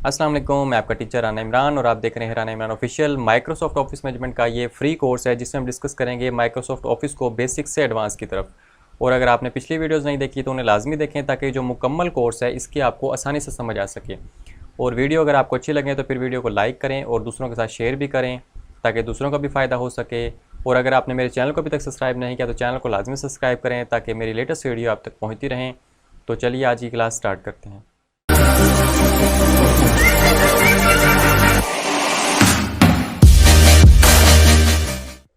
अस्सलाम वालेकुम, मैं आपका टीचर राना इमरान और आप देख रहे हैं Rana Imran official. Microsoft office management का ये फ्री कोर्स है जिसमें हम डिस्कस करेंगे माइक्रोसॉफ्ट ऑफिस को बेसिक से एडवांस की तरफ। और अगर आपने पिछली वीडियोस नहीं देखी तो उन्हें लाजमी देखें ताकि जो मुकम्मल कोर्स है इसकी आपको आसानी से समझ आ सके। और वीडियो अगर आपको अच्छी लगे तो फिर वीडियो को लाइक करें और दूसरों के साथ शेयर भी करें ताकि दूसरों का भी फ़ायदा हो सके। और अगर आपने मेरे चैनल को अभी तक सब्सक्राइब नहीं किया तो चैनल को लाजमी सब्सक्राइब करें ताकि मेरी लेटेस्ट वीडियो आप तक पहुँचती रहें। तो चलिए आज की क्लास स्टार्ट करते हैं।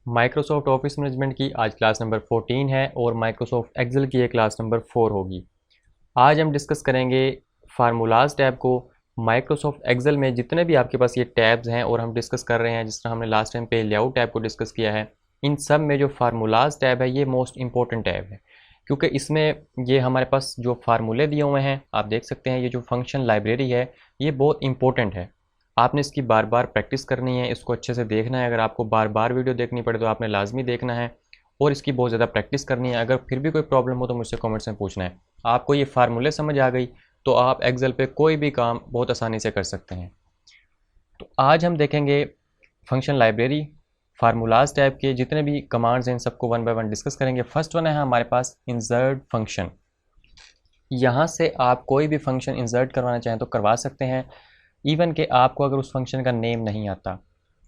माइक्रोसॉफ्ट ऑफिस मैनेजमेंट की आज क्लास नंबर 14 है और माइक्रोसॉफ्ट एक्सेल की ये क्लास नंबर 4 होगी। आज हम डिस्कस करेंगे फार्मूलाज टैब को। माइक्रोसॉफ्ट एक्सेल में जितने भी आपके पास ये टैब्स हैं और हम डिस्कस कर रहे हैं, जिस तरह हमने लास्ट टाइम पे लेआउट टैब को डिस्कस किया है, इन सब में जो फार्मूलाज टैब है ये मोस्ट इंपॉर्टेंट टैब है क्योंकि इसमें ये हमारे पास जो फार्मूले दिए हुए हैं आप देख सकते हैं। ये जो फंक्शन लाइब्रेरी है ये बहुत इंपॉर्टेंट है। आपने इसकी बार बार प्रैक्टिस करनी है, इसको अच्छे से देखना है। अगर आपको बार बार वीडियो देखनी पड़े तो आपने लाजमी देखना है और इसकी बहुत ज़्यादा प्रैक्टिस करनी है। अगर फिर भी कोई प्रॉब्लम हो तो मुझसे कमेंट्स में पूछना है। आपको ये फार्मूले समझ आ गई तो आप एक्सेल पे कोई भी काम बहुत आसानी से कर सकते हैं। तो आज हम देखेंगे फंक्शन लाइब्रेरी, फार्मूलाज टाइप के जितने भी कमांड्स हैं इन सबको वन बाय वन डिस्कस करेंगे। फर्स्ट वन है हमारे पास इंसर्ट फंक्शन। यहाँ से आप कोई भी फंक्शन इंसर्ट करवाना चाहें तो करवा सकते हैं। इवन कि आपको अगर उस फंक्शन का नेम नहीं आता,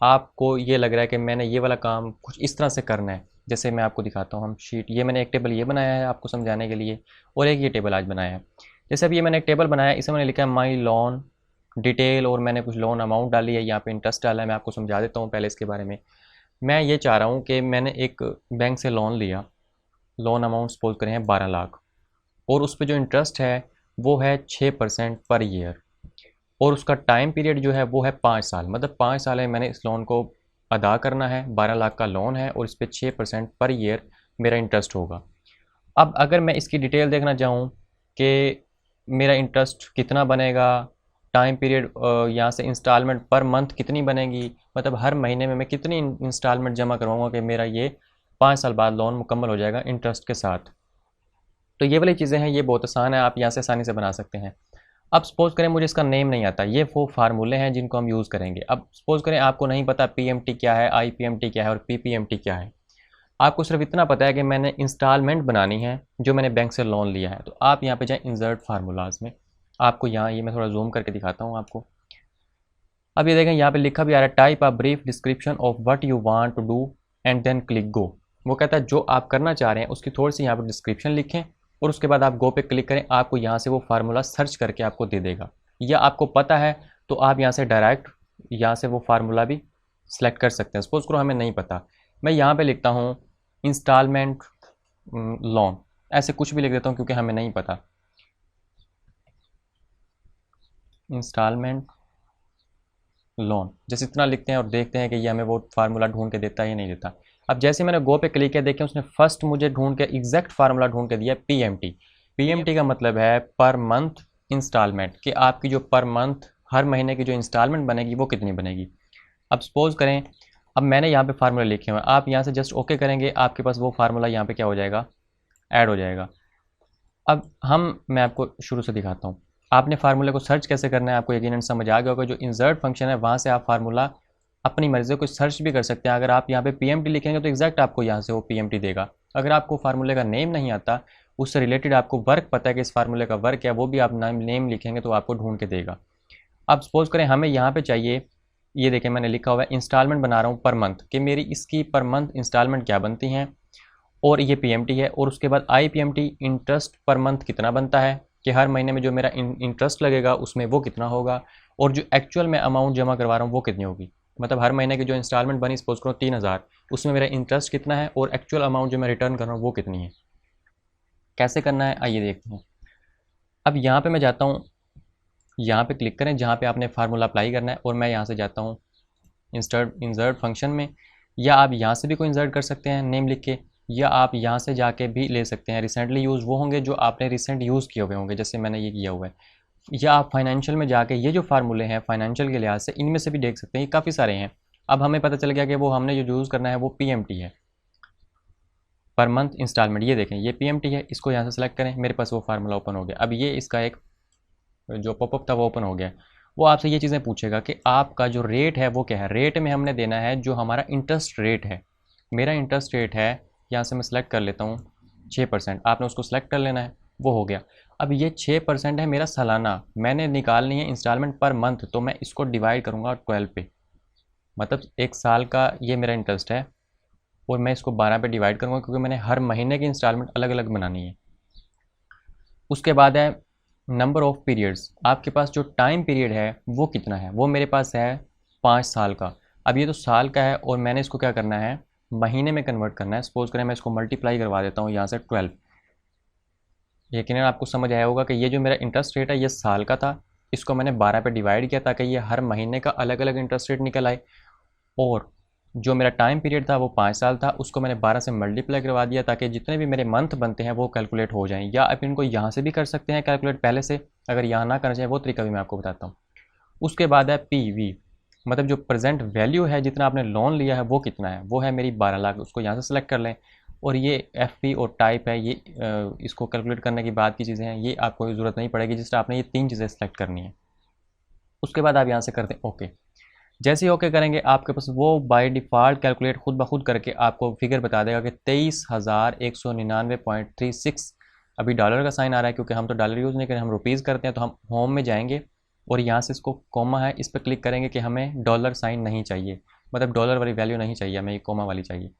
आपको ये लग रहा है कि मैंने ये वाला काम कुछ इस तरह से करना है, जैसे मैं आपको दिखाता हूँ। हम शीट, ये मैंने एक टेबल ये बनाया है आपको समझाने के लिए और एक ये टेबल आज बनाया है। जैसे अब ये मैंने एक टेबल बनाया है, इसमें मैंने लिखा है माई लोन डिटेल और मैंने कुछ लोन अमाउंट डाली है, यहाँ पे इंटरेस्ट डाला है। मैं आपको समझा देता हूँ पहले इसके बारे में। मैं ये चाह रहा हूँ कि मैंने एक बैंक से लोन लिया, लोन अमाउंट सपोज करें 12 लाख और उस पर जो इंटरेस्ट है वो है 6% पर ईयर और उसका टाइम पीरियड जो है वो है 5 साल। मतलब 5 साल है मैंने इस लोन को अदा करना है। 12 लाख का लोन है और इस पर 6% पर ईयर मेरा इंटरेस्ट होगा। अब अगर मैं इसकी डिटेल देखना चाहूँ कि मेरा इंटरेस्ट कितना बनेगा, टाइम पीरियड, यहाँ से इंस्टॉलमेंट पर मंथ कितनी बनेगी, मतलब हर महीने में मैं कितनी इंस्टॉलमेंट जमा करवाऊँगा कि मेरा ये 5 साल बाद लोन मुकम्मल हो जाएगा इंटरेस्ट के साथ। तो ये वाली चीज़ें हैं, ये बहुत आसान है, आप यहाँ से आसानी से बना सकते हैं। अब सपोज़ करें मुझे इसका नेम नहीं आता, ये वो फार्मूले हैं जिनको हम यूज़ करेंगे। अब सपोज़ करें आपको नहीं पता पीएमटी क्या है, आईपीएमटी क्या है और पीपीएमटी क्या है। आपको सिर्फ इतना पता है कि मैंने इंस्टॉलमेंट बनानी है जो मैंने बैंक से लोन लिया है। तो आप यहाँ पे जाएँ इंसर्ट फार्मूलाज में। आपको यहाँ ये मैं थोड़ा जूम करके दिखाता हूँ आपको। अब ये देखें यहाँ पे लिखा भी आ रहा है type a brief description of what you want to do and then click go. वो कहता है जो आप करना चाह रहे हैं उसकी थोड़ी सी यहाँ पर डिस्क्रिप्शन लिखें और उसके बाद आप गो पे क्लिक करें। आपको यहाँ से वो फार्मूला सर्च करके आपको दे देगा, या आपको पता है तो आप यहाँ से डायरेक्ट यहाँ से वो फार्मूला भी सिलेक्ट कर सकते हैं। सपोज करो हमें नहीं पता, मैं यहाँ पे लिखता हूँ इंस्टॉलमेंट लोन, ऐसे कुछ भी लिख देता हूँ क्योंकि हमें नहीं पता। इंस्टॉलमेंट लोन जैसे इतना लिखते हैं और देखते हैं कि ये हमें वो फार्मूला ढूंढ के देता है या नहीं देता। अब जैसे मैंने गो पे क्लिक किया, देखें उसने फर्स्ट मुझे ढूंढ के एग्जैक्ट फार्मूला ढूंढ के दिया पीएमटी। पीएमटी का मतलब है पर मंथ इंस्टॉलमेंट, कि आपकी जो पर मंथ हर महीने की जो इंस्टॉलमेंट बनेगी वो कितनी बनेगी। अब सपोज करें, अब मैंने यहाँ पे फार्मूला लिखे हुए हैं, आप यहाँ से जस्ट ओके करेंगे, आपके पास वो फार्मूला यहाँ पे क्या हो जाएगा, ऐड हो जाएगा। अब मैं आपको शुरू से दिखाता हूँ। आपने फार्मूले को सर्च कैसे करना है आपको यकीनन समझ आ गया होगा। जो इंसर्ट फंक्शन है वहाँ से आप फार्मूला अपनी मर्ज़ी से कोई सर्च भी कर सकते हैं। अगर आप यहाँ पे पीएमटी लिखेंगे तो एग्जैक्ट आपको यहाँ से वो पीएमटी देगा। अगर आपको फार्मूले का नेम नहीं आता, उससे रिलेटेड आपको वर्क पता है कि इस फार्मूले का वर्क है, वो भी आप नेम लिखेंगे तो आपको ढूंढ के देगा। अब सपोज़ करें हमें यहाँ पर चाहिए, ये देखें मैंने लिखा हुआ है इंस्टॉलमेंट बना रहा हूँ पर मंथ, कि मेरी इसकी पर मंथ इंस्टॉलमेंट क्या बनती हैं, और ये पीएमटी है। और उसके बाद आईपीएमटी इंटरेस्ट पर मंथ कितना बनता है, कि हर महीने में जो मेरा इंटरेस्ट लगेगा उसमें वो कितना होगा, और जो एक्चुअल में अमाउंट जमा करवा रहा हूँ वो कितनी होगी। मतलब हर महीने की जो इंस्टॉलमेंट बनी सपोज करो 3000, उसमें मेरा इंटरेस्ट कितना है और एक्चुअल अमाउंट जो मैं रिटर्न कर रहा हूँ वो कितनी है। कैसे करना है आइए देखते हैं। अब यहाँ पे मैं जाता हूँ, यहाँ पे क्लिक करें जहाँ पे आपने फार्मूला अप्लाई करना है, और मैं यहाँ से जाता हूँ इंसर्ट फंक्शन में, या आप यहाँ से भी कोई इंसर्ट कर सकते हैं नेम लिख के, या आप यहाँ से जाके भी ले सकते हैं। रिसेंटली यूज़ वो होंगे जो आपने रिसेंट यूज़ किए हुए होंगे, जैसे मैंने ये किया हुआ है। या आप फाइनेंशियल में जाके ये जो फार्मूले हैं फाइनेंशियल के लिहाज से इनमें से भी देख सकते हैं, ये काफ़ी सारे हैं। अब हमें पता चल गया कि वो हमने जो यूज़ करना है वो पीएमटी है, पर मंथ इंस्टॉलमेंट। ये देखें ये पीएमटी है, इसको यहाँ से सेलेक्ट करें, मेरे पास वो फार्मूला ओपन हो गया। अब ये इसका एक जो पॉपअप था वो ओपन हो गया। वो आपसे ये चीज़ें पूछेगा कि आपका जो रेट है वो क्या है। रेट में हमने देना है जो हमारा इंटरेस्ट रेट है। मेरा इंटरेस्ट रेट है, यहाँ से मैं सिलेक्ट कर लेता हूँ 6%, आपने उसको सिलेक्ट कर लेना है, वो हो गया। अब ये 6% है मेरा सालाना, मैंने निकालनी है इंस्टॉलमेंट पर मंथ, तो मैं इसको डिवाइड करूँगा 12 पे, मतलब 1 साल का ये मेरा इंटरेस्ट है और मैं इसको 12 पे डिवाइड करूँगा क्योंकि मैंने हर महीने की इंस्टॉलमेंट अलग अलग बनानी है। उसके बाद है नंबर ऑफ़ पीरियड्स, आपके पास जो टाइम पीरियड है वो कितना है, वो मेरे पास है 5 साल का। अब ये तो साल का है और मैंने इसको क्या करना है, महीने में कन्वर्ट करना है। सपोज़ करें मैं इसको मल्टीप्लाई करवा देता हूँ यहाँ से 12। यकीनन आपको समझ आया होगा कि ये जो मेरा इंटरेस्ट रेट है ये साल का था, इसको मैंने 12 पे डिवाइड किया ताकि ये हर महीने का अलग अलग इंटरेस्ट रेट निकल आए। और जो मेरा टाइम पीरियड था वो 5 साल था, उसको मैंने 12 से मल्टीप्लाई करवा दिया ताकि जितने भी मेरे मंथ बनते हैं वो कैलकुलेट हो जाएँ। या आप इनको यहाँ से भी कर सकते हैं कैलकुलेट पहले से, अगर यहाँ ना करना चाहिए वो तरीका भी मैं आपको बताता हूँ। उसके बाद है पीवी, मतलब जो प्रेजेंट वैल्यू है, जितना आपने लोन लिया है वो कितना है, वो है मेरी 12 लाख। उसको यहाँ से सिलेक्ट कर लें। और ये एफपी और टाइप है, ये इसको कैलकुलेट करने की बाद की चीज़ें हैं, ये आपको ज़रूरत नहीं पड़ेगी, जिससे आपने ये 3 चीज़ें सेलेक्ट करनी है। उसके बाद आप यहाँ से कर दें ओके। जैसे ही ओके करेंगे आपके पास वो बाय डिफ़ॉल्ट कैलकुलेट खुद ब खुद करके आपको फिगर बता देगा कि 23,199.36। अभी डॉलर का साइन आ रहा है क्योंकि हम तो डॉलर यूज़ नहीं करें, हम रुपीज़ करते हैं। तो हम होम में जाएंगे और यहाँ से इसको कोमा है इस पर क्लिक करेंगे कि हमें डॉलर साइन नहीं चाहिए, मतलब डॉलर वाली वैल्यू नहीं चाहिए, हमें ये कोमा वाली चाहिए।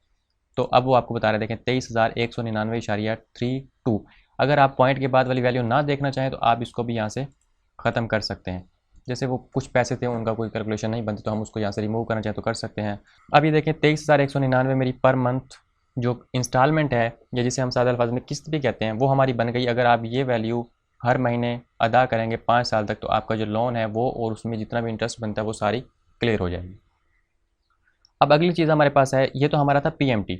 तो अब वो आपको बता रहे हैं, देखें 23,199.32। अगर आप पॉइंट के बाद वाली वैल्यू ना देखना चाहें तो आप इसको भी यहाँ से ख़त्म कर सकते हैं। जैसे वो कुछ पैसे थे उनका कोई कैलकुलेशन नहीं बनती तो हम उसको यहाँ से रिमूव करना चाहें तो कर सकते हैं। अब ये देखें 23,199 मेरी पर मंथ जो इंस्टॉलमेंट है, या जिसे हम सादा अल्फाज में किस्त भी कहते हैं, वो हमारी बन गई। अगर आप ये वैल्यू हर महीने अदा करेंगे 5 साल तक तो आपका जो लोन है वो और उसमें जितना भी इंटरेस्ट बनता है वो सारी क्लियर हो जाएगी। अब अगली चीज़ हमारे पास है, ये तो हमारा था पीएमटी,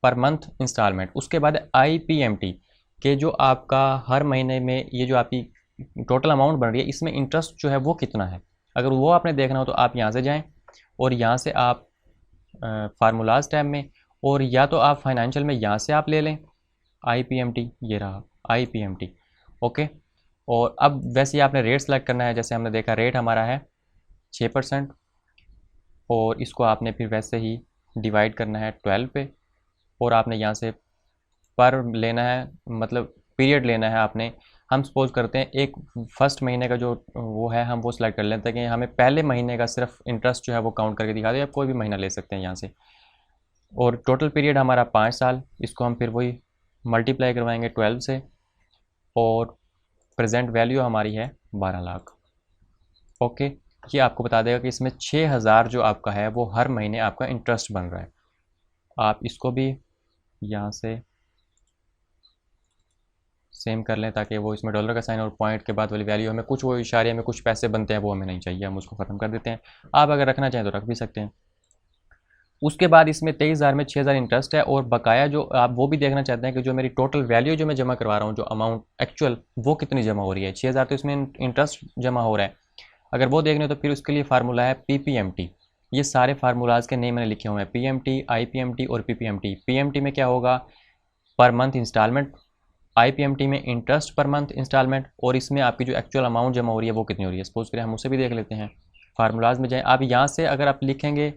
पर मंथ इंस्टॉलमेंट। उसके बाद आईपीएमटी के जो आपका हर महीने में ये जो आपकी टोटल अमाउंट बन रही है इसमें इंटरेस्ट जो है वो कितना है। अगर वो आपने देखना हो तो आप यहाँ से जाएं और यहाँ से आप फार्मूलाज टैब में, और या तो आप फाइनेंशियल में यहाँ से आप ले लें आईपीएमटी, ये रहा आईपीएमटी। ओके। और अब वैसे ही आपने रेट सेलेक्ट करना है, जैसे हमने देखा रेट हमारा है 6%, और इसको आपने फिर वैसे ही डिवाइड करना है 12 पे, और आपने यहाँ से पर लेना है, मतलब पीरियड लेना है आपने। हम सपोज करते हैं एक फर्स्ट महीने का जो वो है हम वो सिलेक्ट कर लेते हैं कि हमें पहले महीने का सिर्फ इंटरेस्ट जो है वो काउंट करके दिखा दे, आप कोई भी महीना ले सकते हैं यहाँ से। और टोटल पीरियड हमारा 5 साल, इसको हम फिर वही मल्टीप्लाई करवाएंगे 12 से, और प्रेजेंट वैल्यू हमारी है 12 लाख। ओके। ये आपको बता देगा कि इसमें 6,000 जो आपका है वो हर महीने आपका इंटरेस्ट बन रहा है। आप इसको भी यहाँ से सेम कर लें ताकि वो इसमें डॉलर का साइन और पॉइंट के बाद वाली वैल्यू हमें कुछ वो इशारे में कुछ पैसे बनते हैं वो हमें नहीं चाहिए, हम उसको ख़त्म कर देते हैं। आप अगर रखना चाहें तो रख भी सकते हैं। उसके बाद इसमें 23,000 में 6,000 इंटरेस्ट है, और बकाया जो आप वो भी देखना चाहते हैं कि जो मेरी टोटल वैल्यू जो मैं जमा करवा रहा हूँ, जो अमाउंट एक्चुअल वो कितनी जमा हो रही है। 6,000 तो इसमें इंटरेस्ट जमा हो रहा है। अगर वो देखने तो फिर उसके लिए फार्मूला है पीपीएमटी। ये सारे फार्मूलाज के नेम मैंने लिखे हुए हैं, पीएमटी, आईपीएमटी और पीपीएमटी। पीएमटी में क्या होगा, पर मंथ इंस्टॉलमेंट। आईपीएमटी में इंटरेस्ट पर मंथ इंस्टॉलमेंट, और इसमें आपकी जो एक्चुअल अमाउंट जमा हो रही है वो कितनी हो रही है। सपोज करें हम उसे भी देख लेते हैं। फार्मूलाज में जाएँ आप, यहाँ से अगर आप लिखेंगे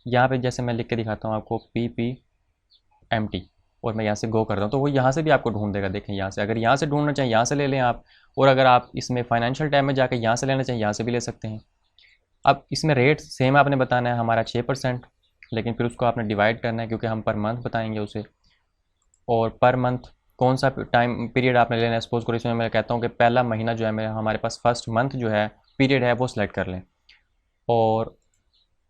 यहाँ पे, जैसे मैं लिख के दिखाता हूँ आपको पीपीएमटी, और मैं यहाँ से गो करता हूँ तो वो यहाँ से भी आपको ढूंढ देगा। देखें यहाँ से, अगर यहाँ से ढूंढना चाहिए यहाँ से ले लें आप, और अगर आप इसमें फाइनेंशियल टाइम में जाकर यहाँ से लेना चाहिए यहाँ से भी ले सकते हैं। अब इसमें रेट सेम आपने बताना है, हमारा 6%, लेकिन फिर उसको आपने डिवाइड करना है क्योंकि हम पर मंथ बताएंगे उसे। और पर मंथ कौन सा टाइम पीरियड आपने लेना है। सपोज करो इसमें मैं कहता हूँ कि पहला महीना जो है मेरा, हमारे पास फर्स्ट मंथ जो है पीरियड है वो सिलेक्ट कर लें। और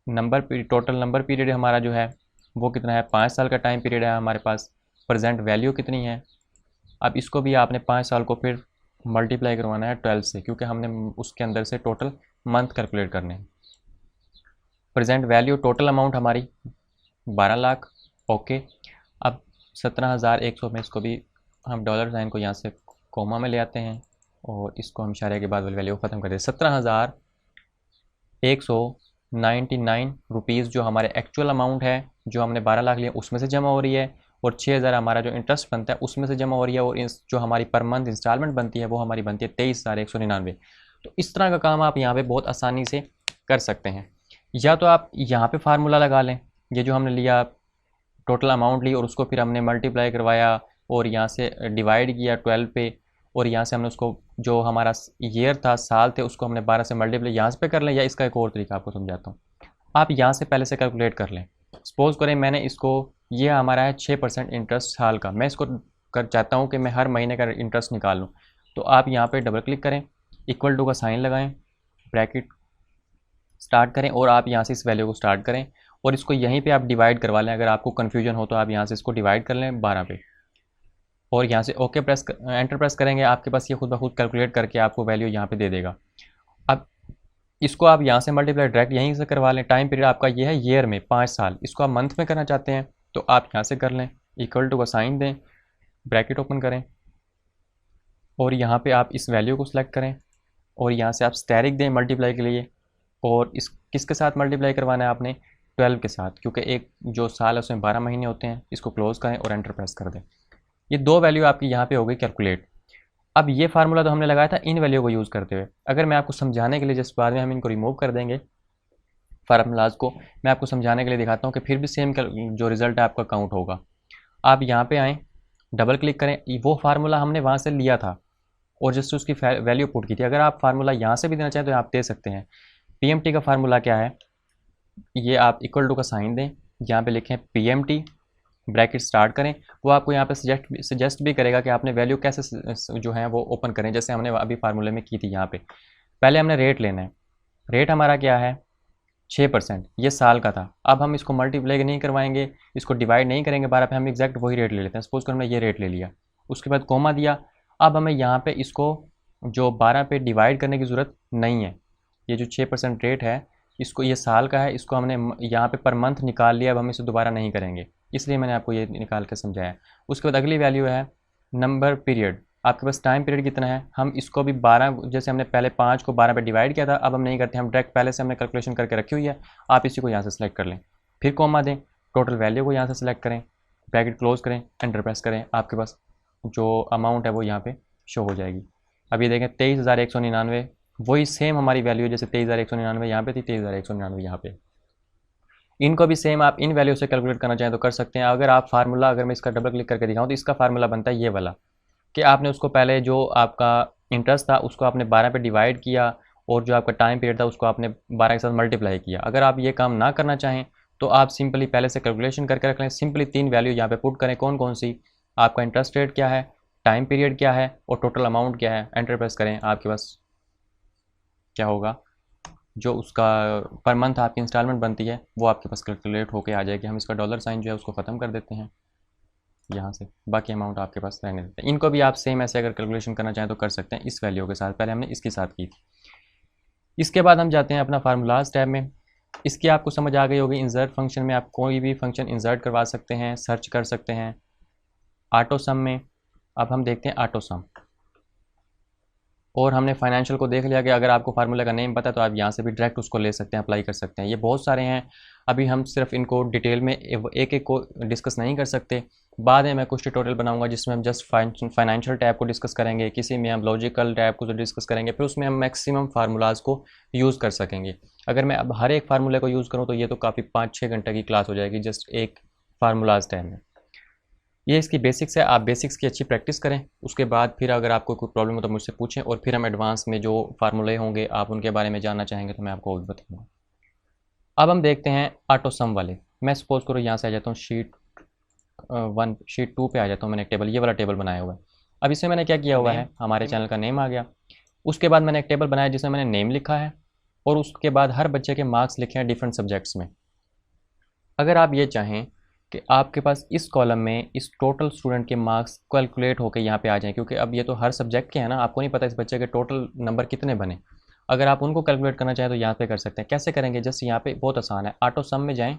टोटल नंबर पीरियड हमारा जो है वो कितना है, 5 साल का टाइम पीरियड है हमारे पास। प्रेजेंट वैल्यू कितनी है, अब इसको भी आपने 5 साल को फिर मल्टीप्लाई करवाना है 12 से, क्योंकि हमने उसके अंदर से टोटल मंथ कैलकुलेट करने हैं। प्रेजेंट वैल्यू टोटल अमाउंट हमारी 12 लाख। ओके। अब 17,100 में इसको भी हम डॉलर साइन को यहाँ से कोमा में ले आते हैं, और इसको हम इशारे के बाद वाली वैल्यू ख़त्म कर दें। 17,199 रुपीज़ जो हमारे एक्चुअल अमाउंट है, जो हमने 12 लाख लिए उसमें से जमा हो रही है, और 6,000 हमारा जो इंटरेस्ट बनता है उसमें से जमा हो रही है, और इस जो हमारी पर मंथ इंस्टॉलमेंट बनती है वो हमारी बनती है 23,199। तो इस तरह का काम आप यहाँ पे बहुत आसानी से कर सकते हैं। या तो आप यहाँ पे फार्मूला लगा लें, ये जो हमने लिया टोटल अमाउंट ली और उसको फिर हमने मल्टीप्लाई करवाया और यहाँ से डिवाइड किया 12 पे, और यहाँ से हमने उसको जो हमारा ईयर था, साल थे, उसको हमने 12 से मल्टीप्लाई यहाँ पे कर लें। या इसका एक और तरीका आपको समझाता हूँ, आप यहाँ से पहले से कैलकुलेट कर लें। सपोज़ करें मैंने इसको, ये हमारा है 6% इंटरेस्ट साल का, मैं इसको कर चाहता हूँ कि मैं हर महीने का इंटरेस्ट निकाल लूँ। तो आप यहाँ पे डबल क्लिक करें, इक्वल टू का साइन लगाएं, ब्रैकेट स्टार्ट करें और आप यहाँ से इस वैल्यू को स्टार्ट करें और इसको यहीं पे आप डिवाइड करवा लें। अगर आपको कन्फ्यूजन हो तो आप यहाँ से इसको डिवाइड कर लें 12 पे और यहाँ से ओके प्रेस एंटर प्रेस करेंगे, आपके पास ये खुद ब खुद कैलकुलेट करके आपको वैल्यू यहाँ पे दे देगा। अब इसको आप यहाँ से मल्टीप्लाई डायरेक्ट यहीं से करवा लें। टाइम पीरियड आपका ये है ईयर में 5 साल, इसको आप मंथ में करना चाहते हैं तो आप यहाँ से कर लें, इक्वल टू का साइन दें, ब्रैकेट ओपन करें और यहाँ पे आप इस वैल्यू को सिलेक्ट करें और यहाँ से आप स्टेरिक दें मल्टीप्लाई के लिए। और इस किसके साथ मल्टीप्लाई करवाना है आपने, 12 के साथ, क्योंकि एक जो साल है उसमें 12 महीने होते हैं। इसको क्लोज करें और एंटर प्रेस कर दें। ये दो वैल्यू आपकी यहाँ पे हो गई कैलकुलेट। अब ये फार्मूला तो हमने लगाया था इन वैल्यू को यूज़ करते हुए। अगर मैं आपको समझाने के लिए, जिस बाद में हम इनको रिमूव कर देंगे फार्मूलाज को, मैं आपको समझाने के लिए दिखाता हूँ कि फिर भी सेम जो रिज़ल्ट है आपका काउंट होगा। आप यहाँ पे आएँ, डबल क्लिक करें, वो फार्मूला हमने वहाँ से लिया था और जस्ट उसकी वैल्यू पुट की थी। अगर आप फार्मूला यहाँ से भी देना चाहें तो आप दे सकते हैं। पीएमटी का फार्मूला क्या है, ये आप इक्वल टू का साइन दें, यहाँ पे लिखें पीएमटी, ब्रैकेट स्टार्ट करें। वो आपको यहाँ पे सजेस्ट भी करेगा कि आपने वैल्यू कैसे जो है वो ओपन करें, जैसे हमने अभी फार्मूले में की थी। यहाँ पे पहले हमने रेट लेना है, रेट हमारा क्या है 6%, ये साल का था। अब हम इसको मल्टीप्लाई नहीं करवाएंगे, इसको डिवाइड नहीं करेंगे 12 पे, हम एग्जैक्ट वही रेट ले लेते हैं। सपोज कर हमने ये रेट ले लिया, उसके बाद कोमा दिया। अब हमें यहाँ पे इसको जो 12 पे डिवाइड करने की ज़रूरत नहीं है। ये जो 6% रेट है, इसको, ये साल का है, इसको हमने यहाँ पे पर मंथ निकाल लिया। अब हम इसे दोबारा नहीं करेंगे, इसलिए मैंने आपको ये निकाल के समझाया। उसके बाद अगली वैल्यू है नंबर पीरियड। आपके पास टाइम पीरियड कितना है, हम इसको भी 12, जैसे हमने पहले 5 को 12 पे डिवाइड किया था, अब हम नहीं करते, हम डायरेक्ट पहले से हमने कैलकुलेशन करके रखी हुई है। आप इसी को यहाँ से सिलेक्ट कर लें, फिर कोमा दें, टोटल वैल्यू को यहाँ से सिलेक्ट करें, ब्रैकेट क्लोज करें, एंटर प्रेस करें, आपके पास जो अमाउंट है वो यहाँ पे शो हो जाएगी। अब ये देखें 23,199, वही सेम हमारी वैल्यू जैसे 23,199 यहाँ पे थी, 23,199 यहाँ पे। इनको भी सेम आप इन वैल्यू से कैलकुलेट करना चाहें तो कर सकते हैं। अगर आप फार्मूला, अगर मैं इसका डबल क्लिक करके दिखाऊँ तो इसका फार्मूला बनता है ये वाला, कि आपने उसको पहले जो आपका इंटरेस्ट था उसको आपने 12 पे डिवाइड किया और जो आपका टाइम पीरियड था उसको आपने 12 के साथ मल्टीप्लाई किया। अगर आप ये काम ना करना चाहें तो आप सिंपली पहले से कैलकुलेशन करके रख लें, सिंपली 3 वैल्यू यहाँ पे पुट करें, कौन कौन सी, आपका इंटरेस्ट रेट क्या है, टाइम पीरियड क्या है और टोटल अमाउंट क्या है। एंटर प्रेस करें, आपके पास क्या होगा, जो उसका पर मंथ आपकी इंस्टॉलमेंट बनती है वो आपके पास कैलकुलेट होके आ जाएगी। हम इसका डॉलर साइन जो है उसको ख़त्म कर देते हैं यहाँ से, बाकी अमाउंट आपके पास रहने देते हैं। इनको भी आप सेम ऐसे अगर कैलकुलेशन करना चाहें तो कर सकते हैं इस वैल्यू के साथ। पहले हमने इसके साथ की थी। इसके बाद हम जाते हैं अपना फार्मूलाज टैब में। इसकी आपको समझ आ गई होगी, इंसर्ट फंक्शन में आप कोई भी फंक्शन इंसर्ट करवा सकते हैं, सर्च कर सकते हैं। ऑटो सम में अब हम देखते हैं ऑटो सम, और हमने फाइनेंशियल को देख लिया कि अगर आपको फार्मूला का नेम पता है तो आप यहाँ से भी डायरेक्ट उसको ले सकते हैं, अप्लाई कर सकते हैं। ये बहुत सारे हैं, अभी हम सिर्फ इनको डिटेल में एक एक को डिस्कस नहीं कर सकते। बाद में मैं कुछ ट्यूटोरियल बनाऊंगा जिसमें हम जस्ट फाइनेंशियल टैब को डिस्कस करेंगे, किसी में हम लॉजिकल टैब को डिस्कस करेंगे, फिर उसमें हम मैक्सिमम फार्मूलाज को यूज़ कर सकेंगे। अगर मैं अब हर एक फार्मूले को यूज़ करूँ तो ये तो काफ़ी 5-6 घंटे की क्लास हो जाएगी जस्ट एक फार्मूलाज टैब में। ये इसकी बेसिक्स है, आप बेसिक्स की अच्छी प्रैक्टिस करें। उसके बाद फिर अगर आपको कोई प्रॉब्लम हो तो मुझसे पूछें और फिर हम एडवांस में जो फार्मूले होंगे आप उनके बारे में जानना चाहेंगे तो मैं आपको वो भी बताऊँगा। अब हम देखते हैं ऑटो सम वाले। मैं सपोज करो यहाँ से आ जाता हूँ शीट 1, शीट 2 पे आ जाता हूँ। मैंने एक टेबल, ये वाला टेबल बनाया हुआ है। अब इसमें मैंने क्या किया हुआ है, हमारे चैनल का नेम आ गया। उसके बाद मैंने एक टेबल बनाया जिसमें मैंने नेम लिखा है और उसके बाद हर बच्चे के मार्क्स लिखे हैं डिफरेंट सब्जेक्ट्स में। अगर आप ये चाहें कि आपके पास इस कॉलम में इस टोटल स्टूडेंट के मार्क्स कैलकुलेट होकर यहाँ पे आ जाएं, क्योंकि अब ये तो हर सब्जेक्ट के हैं ना, आपको नहीं पता इस बच्चे के टोटल नंबर कितने बने। अगर आप उनको कैलकुलेट करना चाहें तो यहाँ पे कर सकते हैं। कैसे करेंगे, जस्ट यहाँ पे बहुत आसान है, ऑटो सम में जाएं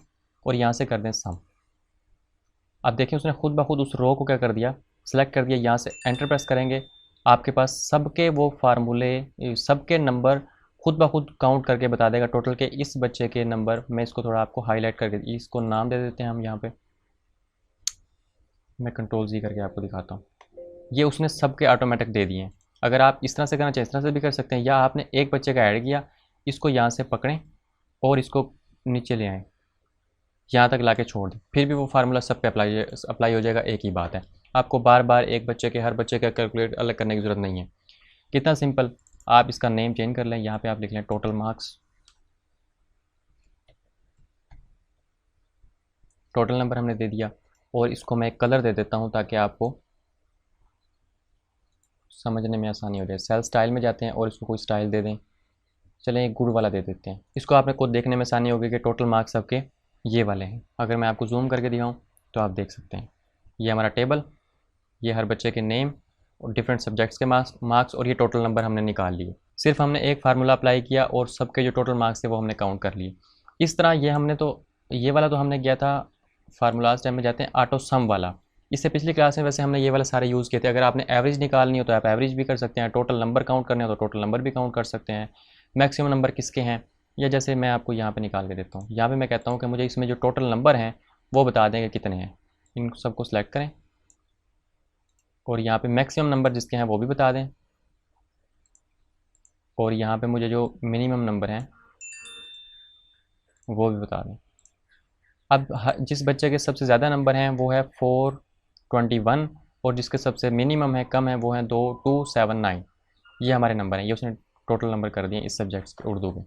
और यहाँ से कर दें सम। अब देखिए उसने खुद ब खुद उस रो को क्या कर दिया, सेलेक्ट कर दिया। यहाँ से एंटर प्रेस करेंगे, आपके पास सबके वो फार्मूले, सबके नंबर खुद ब खुद काउंट करके बता देगा टोटल के इस बच्चे के नंबर। मैं इसको थोड़ा आपको हाईलाइट करके इसको नाम दे देते हैं हम। यहाँ पे मैं कंट्रोल जी करके आपको दिखाता हूँ, ये उसने सबके ऑटोमेटिक दे दिए हैं। अगर आप इस तरह से करना चाहें इस तरह से भी कर सकते हैं, या आपने एक बच्चे का ऐड किया, इसको यहाँ से पकड़ें और इसको नीचे ले आएँ, यहाँ तक लाके छोड़ दें, फिर भी वो फार्मूला सब पे अप्लाई हो जाएगा। एक ही बात है, आपको बार बार एक बच्चे के हर बच्चे का कैलकुलेट अलग करने की ज़रूरत नहीं है। कितना सिंपल, आप इसका नेम चेंज कर लें, यहाँ पे आप लिख लें टोटल मार्क्स, टोटल नंबर हमने दे दिया, और इसको मैं एक कलर दे देता हूँ ताकि आपको समझने में आसानी हो जाए। सेल स्टाइल में जाते हैं और इसको कोई स्टाइल दे दें, चलें एक गुड वाला दे देते हैं। इसको आपने खुद देखने में आसानी होगी कि टोटल मार्क्स सबके ये वाले हैं। अगर मैं आपको जूम करके दिखाऊँ तो आप देख सकते हैं, ये हमारा टेबल, ये हर बच्चे के नेम और डिफरेंट सब्जेक्ट्स के मार्क्स और ये टोटल नंबर हमने निकाल लिए। सिर्फ हमने एक फार्मूला अप्लाई किया और सबके जो टोटल मार्क्स थे वो हमने काउंट कर लिए। इस तरह ये हमने तो ये वाला तो हमने किया था, फार्मूलाज टाइम में जाते हैं ऑटो सम वाला। इससे पिछली क्लास में वैसे हमने ये वाला सारे यूज़ किए थे। अगर आपने एवरेज निकालनी हो तो आप एवरेज भी कर सकते हैं, टोटल नंबर काउंट करने हो तो टोटल नंबर भी काउंट कर सकते हैं, मैक्सिमम नंबर किसके हैं, या जैसे मैं आपको यहाँ पे निकाल के देता हूँ। यहाँ पे मैं कहता हूँ कि मुझे इसमें जो टोटल नंबर हैं वो बता देंगे कितने हैं। इन सबको सिलेक्ट करें और यहाँ पे मैक्सिमम नंबर जिसके हैं वो भी बता दें, और यहाँ पे मुझे जो मिनिमम नंबर हैं वो भी बता दें। अब जिस बच्चे के सबसे ज़्यादा नंबर हैं वो है 421, और जिसके सबसे मिनिमम है कम है वो है 2279। ये हमारे नंबर हैं, ये उसने टोटल नंबर कर दिए इस सब्जेक्ट्स के उर्दू में।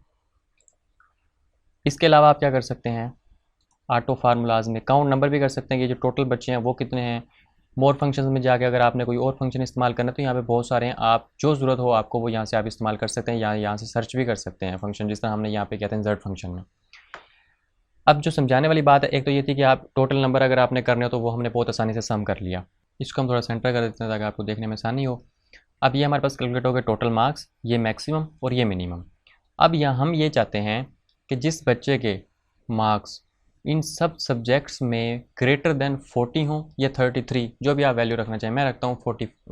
इसके अलावा आप क्या कर सकते हैं, ऑटो फार्मूलाज में काउंट नंबर भी कर सकते हैं कि जो टोटल बच्चे हैं वो कितने हैं। मोर फंक्शंस में जाके अगर आपने कोई और फंक्शन इस्तेमाल करना है तो यहाँ पे बहुत सारे हैं, आप जो ज़रूरत हो आपको वो यहाँ से आप इस्तेमाल कर सकते हैं, या यहाँ से सर्च भी कर सकते हैं फंक्शन, जिस तरह हमने यहाँ पे कहते हैं इंसर्ट फंक्शन में। अब जो समझाने वाली बात है, एक तो ये थी कि आप टोटल नंबर अगर आपने करने हो तो वो हमने बहुत आसानी से सम कर लिया। इसको हम थोड़ा सेंटर कर देते हैं ताकि आपको देखने में आसानी हो। अब ये हमारे पास कैलकुलेट हो गया टोटल मार्क्स, ये मैक्सिमम और ये मिनिमम। अब यहाँ हम ये चाहते हैं कि जिस बच्चे के मार्क्स इन सब सब्जेक्ट्स में ग्रेटर देन 40 हों या 33, जो भी आप वैल्यू रखना चाहें, मैं रखता हूँ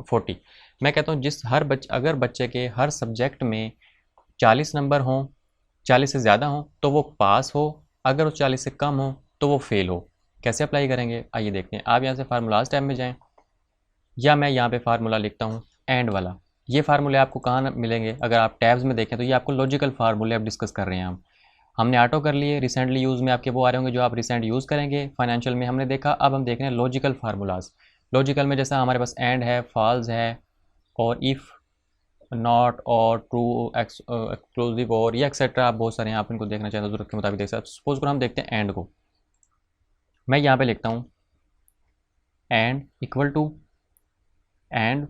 40। मैं कहता हूँ जिस अगर बच्चे के हर सब्जेक्ट में 40 नंबर हों, 40 से ज़्यादा हों तो वो पास हो, अगर वो 40 से कम हो तो वो फेल हो। कैसे अप्लाई करेंगे आइए देखते हैं। आप यहाँ से फार्मूलाज टैब में जाएँ, या मैं यहाँ पे फार्मूला लिखता हूँ एंड वाला। ये फार्मूले आपको कहाँ मिलेंगे, अगर आप टैब्स में देखें तो ये आपको लॉजिकल फार्मूले अब डिस्कस कर रहे हैं हम। हमने ऑटो कर लिए, रिसेंटली यूज़ में आपके वो आ रहे होंगे जो आप रिसेंट यूज़ करेंगे, फाइनेंशियल में हमने देखा। अब हम देख रहे हैं लॉजिकल फार्मूलाज। लॉजिकल में जैसा हमारे पास एंड है, फॉल्स है, और इफ़, नॉट, और ट्रू, एक्सक्लूसिव, और ये एक्सेट्रा आप बहुत सारे हैं, आप इनको देखना चाहें तो ज़रूरत के मुताबिक देख सकते हैं। सपोज करो हम देखते हैं एंड को, मैं यहाँ पे लिखता हूँ एंड इक्वल टू एंड,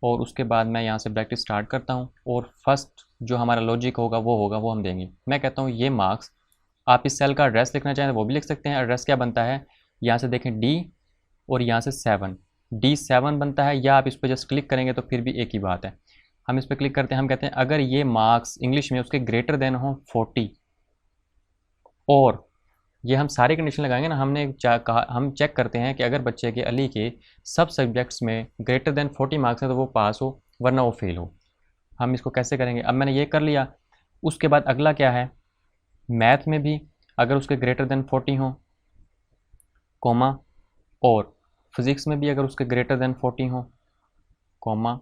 और उसके बाद मैं यहाँ से ब्रैकेट स्टार्ट करता हूँ, और फर्स्ट जो हमारा लॉजिक होगा वो हम देंगे। मैं कहता हूँ ये मार्क्स, आप इस सेल का एड्रेस लिखना चाहें तो वो भी लिख सकते हैं। एड्रेस क्या बनता है, यहाँ से देखें डी और यहाँ से 7, D7 बनता है, या आप इस पर जस्ट क्लिक करेंगे तो फिर भी एक ही बात है। हम इस पर क्लिक करते हैं, हम कहते हैं अगर ये मार्क्स इंग्लिश में उसके ग्रेटर देन हो 40, और ये हम सारे कंडीशन लगाएंगे ना, हम चेक करते हैं कि अगर बच्चे के अली के सब सब्जेक्ट्स में ग्रेटर देन 40 मार्क्स है तो वो पास हो, वरना वो फेल हो। हम इसको कैसे करेंगे, अब मैंने ये कर लिया। उसके बाद अगला क्या है, मैथ में भी अगर उसके ग्रेटर देन 40 हो, कॉमा, और फिज़िक्स में भी अगर उसके ग्रेटर देन 40 हो, कॉमा,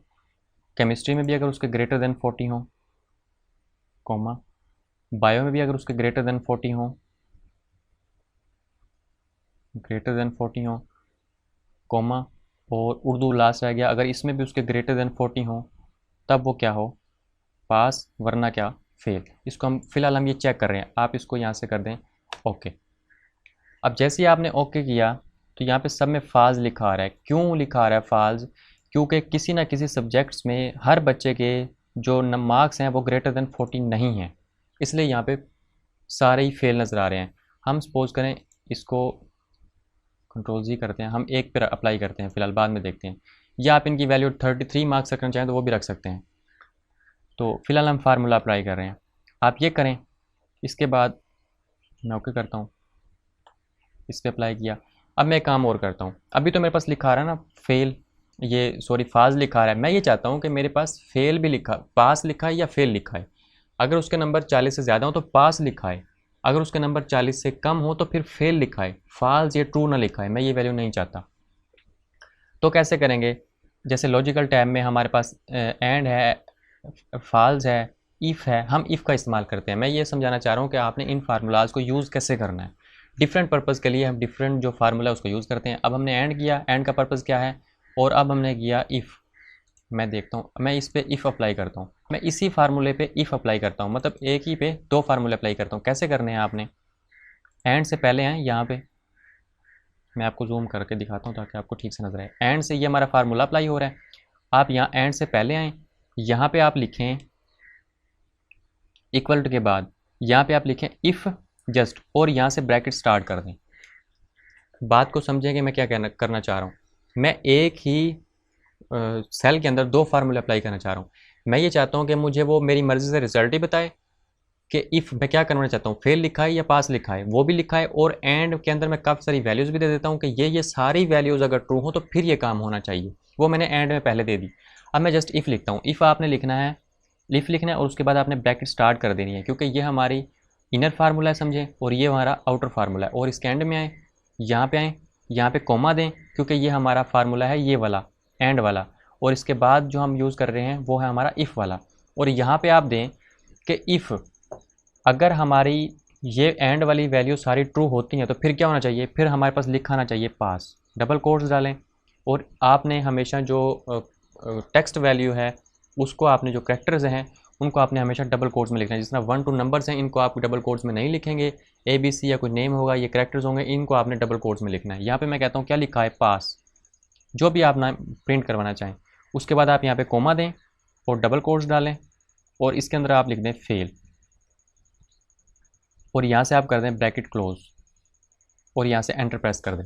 केमिस्ट्री में भी अगर उसके ग्रेटर देन 40 हो, कॉमा, बायो में भी अगर उसके ग्रेटर देन 40 हो, कॉमा, और उर्दू लास्ट रह गया, अगर इसमें भी उसके ग्रेटर देन 40 हो तब वो क्या हो, पास, वरना क्या, फेल। इसको हम फ़िलहाल हम ये चेक कर रहे हैं, आप इसको यहाँ से कर दें ओके। अब जैसे ही आपने ओके किया तो यहाँ पे सब में फाल्स लिखा आ रहा है। क्यों लिखा आ रहा है फाल्स, क्योंकि किसी ना किसी सब्जेक्ट्स में हर बच्चे के जो मार्क्स हैं वो ग्रेटर देन 40 नहीं हैं, इसलिए यहाँ पे सारे ही फेल नज़र आ रहे हैं। हम सपोज़ करें इसको कंट्रोल-Z करते हैं, हम एक पर अप्लाई करते हैं, फ़िलहाल बाद में देखते हैं। या आप इनकी वैल्यू 33 मार्क्स रखना चाहें तो वो भी रख सकते हैं। तो फ़िलहाल हम फार्मूला अप्लाई कर रहे हैं, आप ये करें। इसके बाद मैं ओके करता हूँ, इस पर अप्लाई किया। अब मैं एक काम और करता हूँ, अभी तो मेरे पास लिखा आ रहा है ना फेल, ये सॉरी फाज लिखा रहा है। मैं ये चाहता हूँ कि मेरे पास फेल भी लिखा, पास लिखा है या फेल लिखा है। अगर उसके नंबर 40 से ज़्यादा हो तो पास लिखा है, अगर उसके नंबर 40 से कम हो तो फिर फेल लिखा है, फाल्स या ट्रू ना लिखा है। मैं ये वैल्यू नहीं चाहता। तो कैसे करेंगे, जैसे लॉजिकल टैब में हमारे पास एंड है, फाल्स है, इफ़ है, हम इफ़ का इस्तेमाल करते हैं। मैं ये समझाना चाह रहा हूँ कि आपने इन फार्मूलाज़ को यूज़ कैसे करना है। डिफरेंट पर्पज़ के लिए हम डिफरेंट जो फार्मूला है उसको यूज़ करते हैं। अब हमने एंड किया, एंड का पर्पज़ क्या है, और अब हमने किया इफ़। मैं देखता हूँ, मैं इस पे इफ़ अप्लाई करता हूँ, मैं इसी फार्मूले पे इफ़ अप्लाई करता हूँ, मतलब एक ही पे दो फार्मूले अप्लाई करता हूँ। कैसे करने हैं आपने, एंड से पहले हैं यहाँ पे, मैं आपको जूम करके दिखाता हूँ ताकि आपको ठीक से नजर आए। एंड से ये हमारा फार्मूला अप्लाई हो रहा है। आप यहाँ एंड से पहले आएँ, यहाँ पे आप लिखें इक्वल टू के बाद यहाँ पे आप लिखें इफ़ जस्ट, और यहाँ से ब्रैकेट स्टार्ट कर दें। बात को समझेंगे मैं क्या करना चाह रहा हूँ। मैं एक ही सेल के अंदर दो फार्मूले अप्लाई करना चाह रहा हूँ। मैं ये चाहता हूँ कि मुझे वो मेरी मर्ज़ी से रिजल्ट ही बताए कि इफ़ मैं क्या करना चाहता हूँ, फेल लिखा है या पास लिखा है वो भी लिखा है, और एंड के अंदर मैं काफ़ी सारी वैल्यूज़ भी दे देता हूँ कि ये सारी वैल्यूज़ अगर ट्रू हो तो फिर ये काम होना चाहिए। वो मैंने एंड में पहले दे दी। अब मैं जस्ट इफ़ लिखता हूँ। इफ़ आपने लिखना है, इफ़ लिखना है और उसके बाद आपने ब्रैकेट स्टार्ट कर देनी है, क्योंकि ये हमारी इनर फार्मूला है समझें, और ये हमारा आउटर फार्मूला है। और इसके एंड में आए, यहाँ पे आएँ, यहाँ पे कोमा दें, क्योंकि ये हमारा फार्मूला है ये वाला एंड वाला, और इसके बाद जो हम यूज़ कर रहे हैं वो है हमारा इफ़ वाला। और यहाँ पे आप दें कि इफ़ अगर हमारी ये एंड वाली वैल्यू सारी ट्रू होती हैं तो फिर क्या होना चाहिए, फिर हमारे पास लिखा आना चाहिए पास, डबल कोट्स डालें। और आपने हमेशा जो टेक्स्ट वैल्यू है उसको, आपने जो कैरेक्टर्स हैं उनको आपने हमेशा डबल कोट्स में लिखना है। जिस तरह 1 2 नंबर्स हैं, इनको आप डबल कोट्स में नहीं लिखेंगे। ABC या कोई नेम होगा, ये कैरेक्टर्स होंगे, इनको आपने डबल कोट्स में लिखना है। यहाँ पे मैं कहता हूँ क्या लिखा है, पास, जो भी आप नाम प्रिंट करवाना चाहें। उसके बाद आप यहाँ पे कोमा दें और डबल कोट्स डालें, और इसके अंदर आप लिख दें फेल, और यहाँ से आप कर दें ब्रैकेट क्लोज, और यहाँ से एंटर प्रेस कर दें।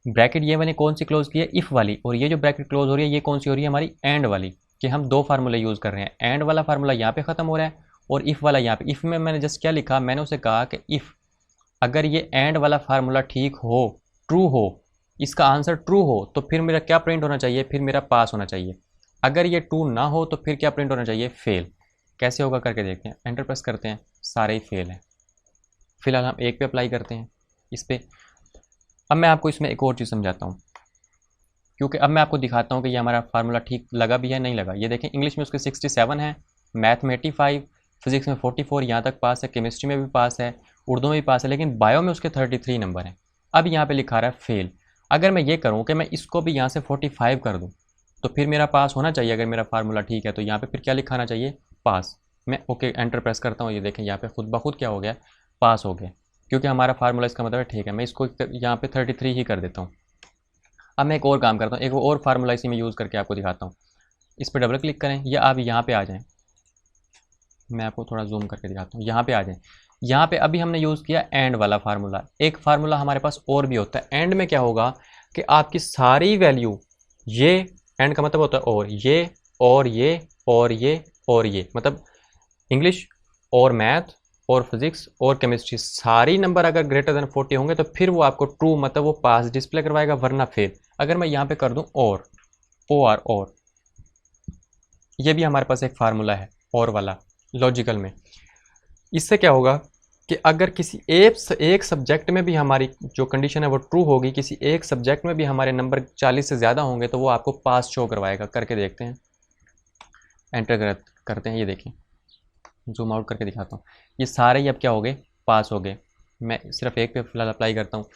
ब्रैकेट ये मैंने कौन सी क्लोज की है, इफ़ वाली, और ये जो ब्रैकेट क्लोज हो रही है ये कौन सी हो रही है, हमारी एंड वाली, कि हम दो फार्मूले यूज़ कर रहे हैं। एंड वाला फार्मूला यहाँ पे ख़त्म हो रहा है और इफ़ वाला यहाँ पे। इफ़ में मैंने जस्ट क्या लिखा, मैंने उसे कहा कि इफ़ अगर ये एंड वाला फार्मूला ठीक हो, ट्रू हो, इसका आंसर ट्रू हो, तो फिर मेरा क्या प्रिंट होना चाहिए, फिर मेरा पास होना चाहिए। अगर ये ट्रू ना हो तो फिर क्या प्रिंट होना चाहिए, फेल। कैसे होगा करके देखते हैं। एंटर प्रेस करते हैं, सारे ही फेल हैं। फिलहाल हम एक पे अप्लाई करते हैं इस पर। अब मैं आपको इसमें एक और चीज़ समझाता हूँ, क्योंकि अब मैं आपको दिखाता हूँ कि ये हमारा फार्मूला ठीक लगा भी है नहीं लगा। ये देखें, इंग्लिश में उसके 67 है, मैथ में 85, फिजिक्स में 44, यहाँ तक पास है, केमिस्ट्री में भी पास है, उर्दू में भी पास है, लेकिन बायो में उसके 33 नंबर हैं। अब यहाँ पे लिखा रहा है फेल। अगर मैं ये करूँ कि मैं इसको भी यहाँ से 45 कर दूँ तो फिर मेरा पास होना चाहिए। अगर मेरा फार्मूला ठीक है तो यहाँ पे फिर क्या लिखाना चाहिए, पास। मैं ओके एंटर प्रेस करता हूँ, ये देखें यहाँ पे खुद ब खुद क्या हो गया, पास हो गया, क्योंकि हमारा फार्मूला इसका मतलब है ठीक है। मैं इसको यहाँ पे 33 ही कर देता हूँ। अब मैं एक और काम करता हूँ, एक और फार्मूला इसी में यूज़ करके आपको दिखाता हूँ। इस पर डबल क्लिक करें या आप यहाँ पे आ जाएँ, मैं आपको थोड़ा जूम करके दिखाता हूँ। यहाँ पे आ जाएँ। यहाँ पे अभी हमने यूज़ किया एंड वाला फार्मूला। एक फार्मूला हमारे पास और भी होता है। एंड में क्या होगा कि आपकी सारी वैल्यू, ये एंड का मतलब होता है और ये और ये और ये और ये, मतलब इंग्लिश और मैथ और फिजिक्स और केमिस्ट्री, सारी नंबर अगर ग्रेटर देन 40 होंगे तो फिर वो आपको ट्रू, मतलब वो पास डिस्प्ले करवाएगा, वरना फेल। अगर मैं यहाँ पे कर दूँ और OR, और ये भी हमारे पास एक फार्मूला है और वाला लॉजिकल में। इससे क्या होगा कि अगर किसी एक सब्जेक्ट में भी हमारी जो कंडीशन है वो ट्रू होगी, किसी एक सब्जेक्ट में भी हमारे नंबर 40 से ज़्यादा होंगे तो वो आपको पास शो करवाएगा। करके देखते हैं, एंटर करते हैं, ये देखें, जूम आउट करके दिखाता हूँ। ये सारे ही अब क्या हो गए, पास हो गए। मैं सिर्फ एक पे फिलहाल अप्लाई करता हूँ,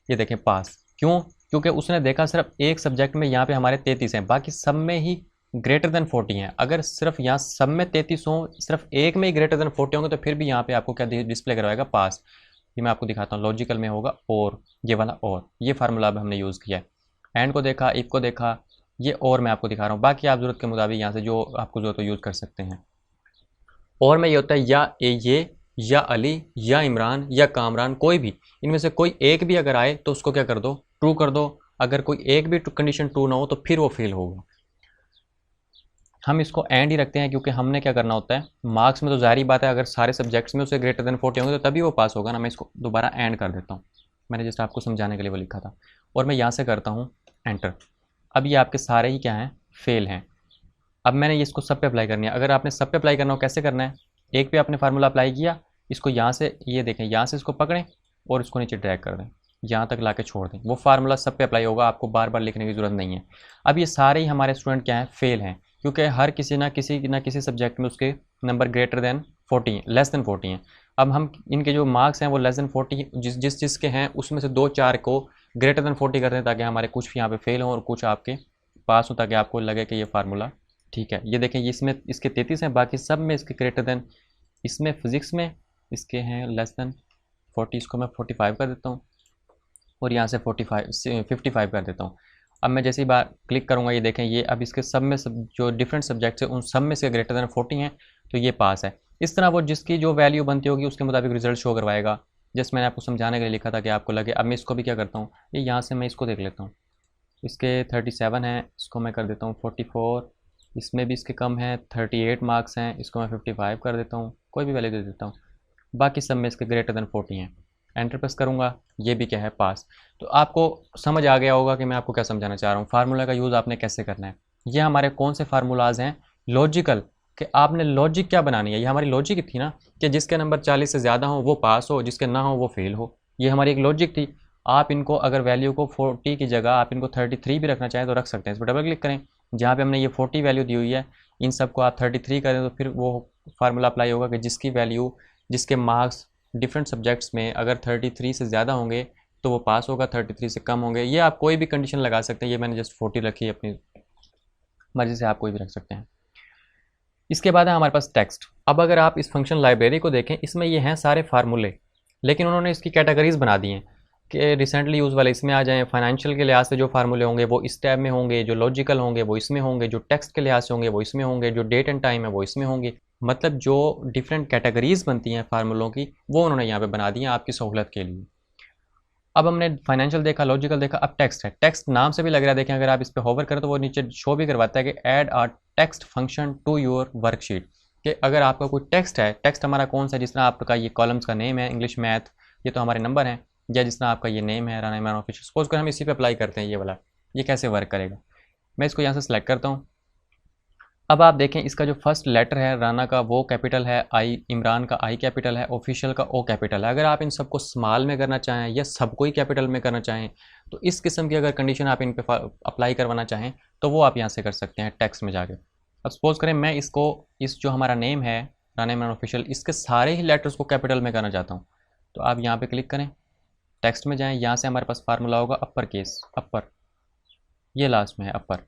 ये देखें पास। क्यों, क्योंकि उसने देखा सिर्फ एक सब्जेक्ट में यहाँ पे हमारे 33 हैं, बाकी सब में ही ग्रेटर देन 40 हैं। अगर सिर्फ यहाँ सब में 33 हों, सिर्फ एक में ही ग्रेटर देन 40 होंगे तो फिर भी यहाँ पे आपको क्या डिस्प्ले करवाएगा, पास। ये मैं आपको दिखाता हूँ, लॉजिकल में होगा और ये वाला, और ये फार्मूला अब हमने यूज़ किया है। एंड को देखा, इफ को देखा, ये और मैं आपको दिखा रहा हूँ। बाकी आप ज़रूरत के मुताबिक यहाँ से जो आपको ज़रूरत हो यूज़ कर सकते हैं। और में ये होता है या ये या अली या इमरान या कामरान, कोई भी इनमें से कोई एक भी अगर आए तो उसको क्या कर दो, ट्रू कर दो। अगर कोई एक भी कंडीशन ट्रू ना हो तो फिर वो फेल होगा। हम इसको एंड ही रखते हैं क्योंकि हमने क्या करना होता है, मार्क्स में तो जाहिर बात है अगर सारे सब्जेक्ट्स में उसे ग्रेटर देन 40 होंगे तो तभी वो पास होगा ना। मैं इसको दोबारा एंड कर देता हूँ, मैंने जस्ट आपको समझाने के लिए वो लिखा था। और मैं यहाँ से करता हूँ एंटर। अब ये आपके सारे ही क्या हैं, फेल हैं। अब मैंने इसको सब पे अप्लाई करनी है। अगर आपने सब पे अप्लाई करना हो, कैसे करना है, एक पे आपने फार्मूला अप्लाई किया, इसको यहाँ से, ये देखें, यहाँ से इसको पकड़ें और इसको नीचे ड्रैग कर दें। यहाँ तक ला के छोड़ दें, वो फार्मूला सब पे अप्लाई होगा, आपको बार बार लिखने की ज़रूरत नहीं है। अब ये सारे ही हमारे स्टूडेंट क्या हैं, फेल हैं, क्योंकि हर किसी ना किसी सब्जेक्ट में उसके number greater than 40 less than 40 हैं। अब हम इनके जो मार्क्स हैं वो लेस दैन 40 जिसके हैं उसमें से 2-4 को ग्रेटर दैन 40 कर दें, ताकि हमारे कुछ यहाँ पे फेल हों और कुछ आपके पास हो, ताकि आपको लगे कि ये फार्मूला ठीक है। ये देखें, इसमें इसके 33 हैं, बाकी सब में इसके ग्रेटर दैन, इसमें फिज़िक्स में इसके हैं लेस दैन 40, इसको मैं 45 कर देता हूँ और यहाँ से 55 कर देता हूँ। अब मैं जैसे ही बार क्लिक करूँगा, ये देखें, ये अब इसके सब में जो डिफरेंट सब्जेक्ट्स हैं उन सब में से ग्रेटर दैन 40 हैं, तो ये पास है। इस तरह वो जिसकी जो वैल्यू बनती होगी उसके मुताबिक रिजल्ट शो करवाएगा। जैसे मैंने आपको समझाने के लिए लिखा था कि आपको लगे। अब मैं इसको भी क्या करता हूँ, ये यहाँ से मैं इसको देख लेता हूँ, इसके 37 हैं, इसको मैं कर देता हूँ 44, इसमें भी इसके कम हैं 38 मार्क्स हैं, इसको मैं 55 कर देता हूँ, कोई भी वैल्यू दे देता हूँ, बाकी सब में इसके ग्रेटर दैन 40 हैं। एंटर प्रेस करूँगा, ये भी क्या है, पास। तो आपको समझ आ गया होगा कि मैं आपको क्या समझाना चाह रहा हूँ, फार्मूला का यूज़ आपने कैसे करना है। ये हमारे कौन से फार्मूलाज हैं, लॉजिकल, कि आपने लॉजिक क्या बनानी है। ये हमारी लॉजिक थी ना कि जिसके नंबर 40 से ज़्यादा हो वो पास हो, जिसके ना हो वो फेल हो। ये हमारी एक लॉजिक थी। आप इनको अगर वैल्यू को 40 की जगह आप इनको 33 भी रखना चाहें तो रख सकते हैं। इस पर डबल क्लिक करें, जहाँ पे हमने ये 40 वैल्यू दी हुई है, इन सबको आप 33 करें तो फिर वो फार्मूला अप्लाई होगा कि जिसकी वैल्यू, जिसके मार्क्स डिफरेंट सब्जेक्ट्स में अगर 33 से ज़्यादा होंगे तो वो पास होगा, 33 से कम होंगे। ये आप कोई भी कंडीशन लगा सकते हैं, ये मैंने जस्ट 40 रखी है, अपनी मर्ज़ी से आप कोई भी रख सकते हैं। इसके बाद है हमारे पास टेक्स्ट। अब अगर आप इस फंक्शन लाइब्रेरी को देखें, इसमें ये हैं सारे फार्मूले, लेकिन उन्होंने इसकी कैटेगरीज बना दी हैं कि रिसेंटली यूज़ वाले इसमें आ जाएँ, फाइनेंशियल के लिहाज से जो फार्मूले होंगे वो इस टैब में होंगे, जो लॉजिकल होंगे वो इसमें होंगे, जो टेक्स्ट के लिहाज से होंगे वो इसमें होंगे, जो डेट एंड टाइम है वो इसमें होंगे। मतलब जो डिफरेंट कैटेगरीज बनती हैं फार्मूलों की, वो उन्होंने यहाँ पे बना दी हैं आपकी सहूलत के लिए। अब हमने फाइनेंशियल देखा, लॉजिकल देखा, अब टेक्स्ट है। टेक्स्ट नाम से भी लग रहा है, देखें अगर आप इस पर होवर करें तो वो नीचे शो भी करवाता है कि add a text function to your worksheet, कि अगर आपका कोई टेक्स्ट है, टेक्स्ट हमारा कौन सा, जिस तरह आपका ये कॉलम्स का नेम है, इंग्लिश मैथ, ये तो हमारे नंबर हैं, या जिस तरह आपका ये नेम है राना इमरान ऑफिशियल, सपोज कर हम इसी पे अप्लाई करते हैं ये वाला, ये कैसे वर्क करेगा। मैं इसको यहाँ से सेलेक्ट करता हूँ। अब आप देखें, इसका जो फर्स्ट लेटर है राना का वो कैपिटल है, आई इमरान का आई कैपिटल है, ऑफिशियल का ओ कैपिटल है। अगर आप इन सबको स्मॉल में करना चाहें या सबको ही कैपिटल में करना चाहें, तो इस किस्म की अगर कंडीशन आप इन पे अप्लाई करवाना चाहें तो वो आप यहाँ से कर सकते हैं टेक्स्ट में जाके। अब सपोज करें मैं इसको, इस जो हमारा नेम है राना इमरान ऑफिशियल, इसके सारे ही लेटर्स को कैपिटल में करना चाहता हूँ, तो आप यहाँ पर क्लिक करें, टेक्स्ट में जाएँ, यहाँ से हमारे पास फार्मूला होगा अपर केस, अपर, ये लास्ट में है अपर,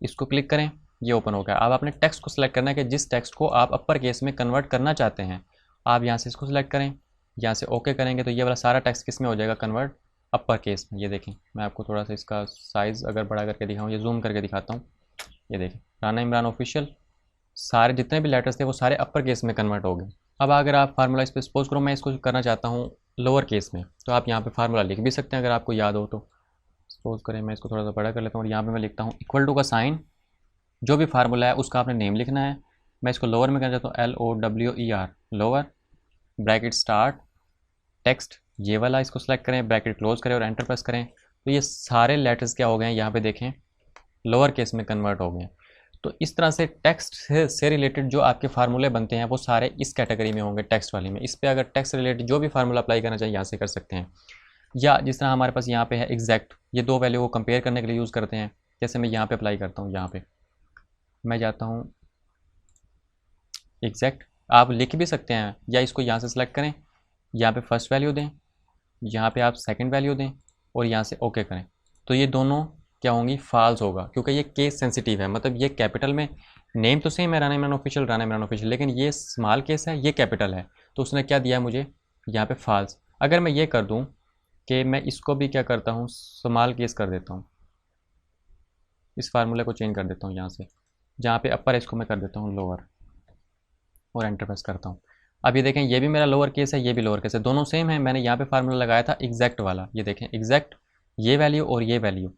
इसको क्लिक करें, ये ओपन हो गया। अब आपने टेक्स्ट को सिलेक्ट करना है कि जिस टेक्स्ट को आप अपर केस में कन्वर्ट करना चाहते हैं, आप यहाँ से इसको सिलेक्ट करें, यहाँ से ओके करेंगे तो ये वाला सारा टेक्स्ट किस में हो जाएगा, कन्वर्ट अपर केस में। ये देखें, मैं आपको थोड़ा सा इसका साइज़ अगर बड़ा करके दिखाऊँ, ये जूम करके दिखाता हूँ, ये देखें राना इमरान ऑफिशियल, सारे जितने भी लेटर्स थे वो सारे अपर केस में कन्वर्ट हो गए। अब अगर आप फार्मूला इस पर सपोज करो मैं इसको करना चाहता हूँ लोअर केस में, तो आप यहाँ पर फार्मूला लिख भी सकते हैं अगर आपको याद हो तो। सपोज करें मैं इसको थोड़ा सा बड़ा कर लेता हूँ और यहाँ पर मैं लिखता हूँ इक्वल टू का साइन, जो भी फार्मूला है उसका आपने नेम लिखना है। मैं इसको लोअर में करना चाहता हूँ, LOWER, lower, bracket start, text, ये वाला इसको सेलेक्ट करें, ब्रैकेट क्लोज करें और एंटर प्रेस करें, तो ये सारे लेटर्स क्या हो गए हैं, यहाँ पे देखें लोअर केस में कन्वर्ट हो गए हैं। तो इस तरह से टेक्स्ट से रिलेटेड जो आपके फार्मूले बनते हैं वो सारे इस कैटेगरी में होंगे, टेक्स्ट वाली में। इस पर अगर टेक्स्ट से रिलेटेड जो भी फार्मूला अप्लाई करना चाहिए यहाँ से कर सकते हैं। या जिस तरह हमारे पास यहाँ पे है एग्जैक्ट, ये दो वैल्यू को कंपेयर करने के लिए यूज़ करते हैं। जैसे मैं यहाँ पे अप्लाई करता हूँ, यहाँ पे मैं जाता हूँ एग्जैक्ट, आप लिख भी सकते हैं या इसको यहाँ से सिलेक्ट करें, यहाँ पे फर्स्ट वैल्यू दें, यहाँ पे आप सेकंड वैल्यू दें और यहाँ से ओके करें, तो ये दोनों क्या होंगी, फॉल्स होगा, क्योंकि ये केस सेंसिटिव है। मतलब ये कैपिटल में, नेम तो सेम है राना इमरान ऑफिशियल, राना इमरान ऑफिशियल, लेकिन ये स्मॉल केस है, ये कैपिटल है, तो उसने क्या दिया मुझे यहाँ पे फॉल्स। अगर मैं ये कर दूँ कि मैं इसको भी क्या करता हूँ, स्मॉल केस कर देता हूँ, इस फार्मूले को चेंज कर देता हूँ, यहाँ से जहाँ पे अपर है इसको मैं कर देता हूँ लोअर और एंटर प्रेस करता हूँ। अब ये देखें, ये भी मेरा लोअर केस है, ये भी लोअर केस है, दोनों सेम है। मैंने यहाँ पे फार्मूला लगाया था एग्जैक्ट वाला, ये देखें एग्जैक्ट, ये वैल्यू और ये वैल्यू,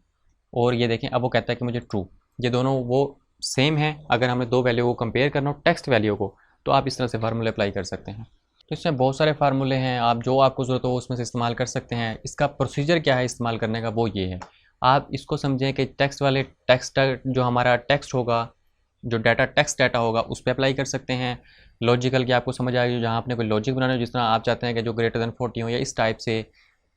और ये देखें अब वो कहता है कि मुझे ट्रू, ये दोनों वो सेम है। अगर हमें दो वैल्यू को कंपेयर करना हो टेक्स्ट वैल्यू को, तो आप इस तरह से फार्मूले अप्लाई कर सकते हैं। तो इसमें बहुत सारे फार्मूले हैं, आप जो आपको ज़रूरत हो उसमें से इस्तेमाल कर सकते हैं। इसका प्रोसीजर क्या है इस्तेमाल करने का, वो ये है, आप इसको समझें कि टेक्स्ट वाले टेक्स्ट जो हमारा टेक्स्ट होगा, जो डाटा टेक्स्ट डाटा होगा उस पर अप्लाई कर सकते हैं। लॉजिकल की आपको समझ आएगी, जहाँ आपने कोई लॉजिक बनाना हो, जिस तरह आप चाहते हैं कि जो ग्रेटर दैन 40 हो या इस टाइप से,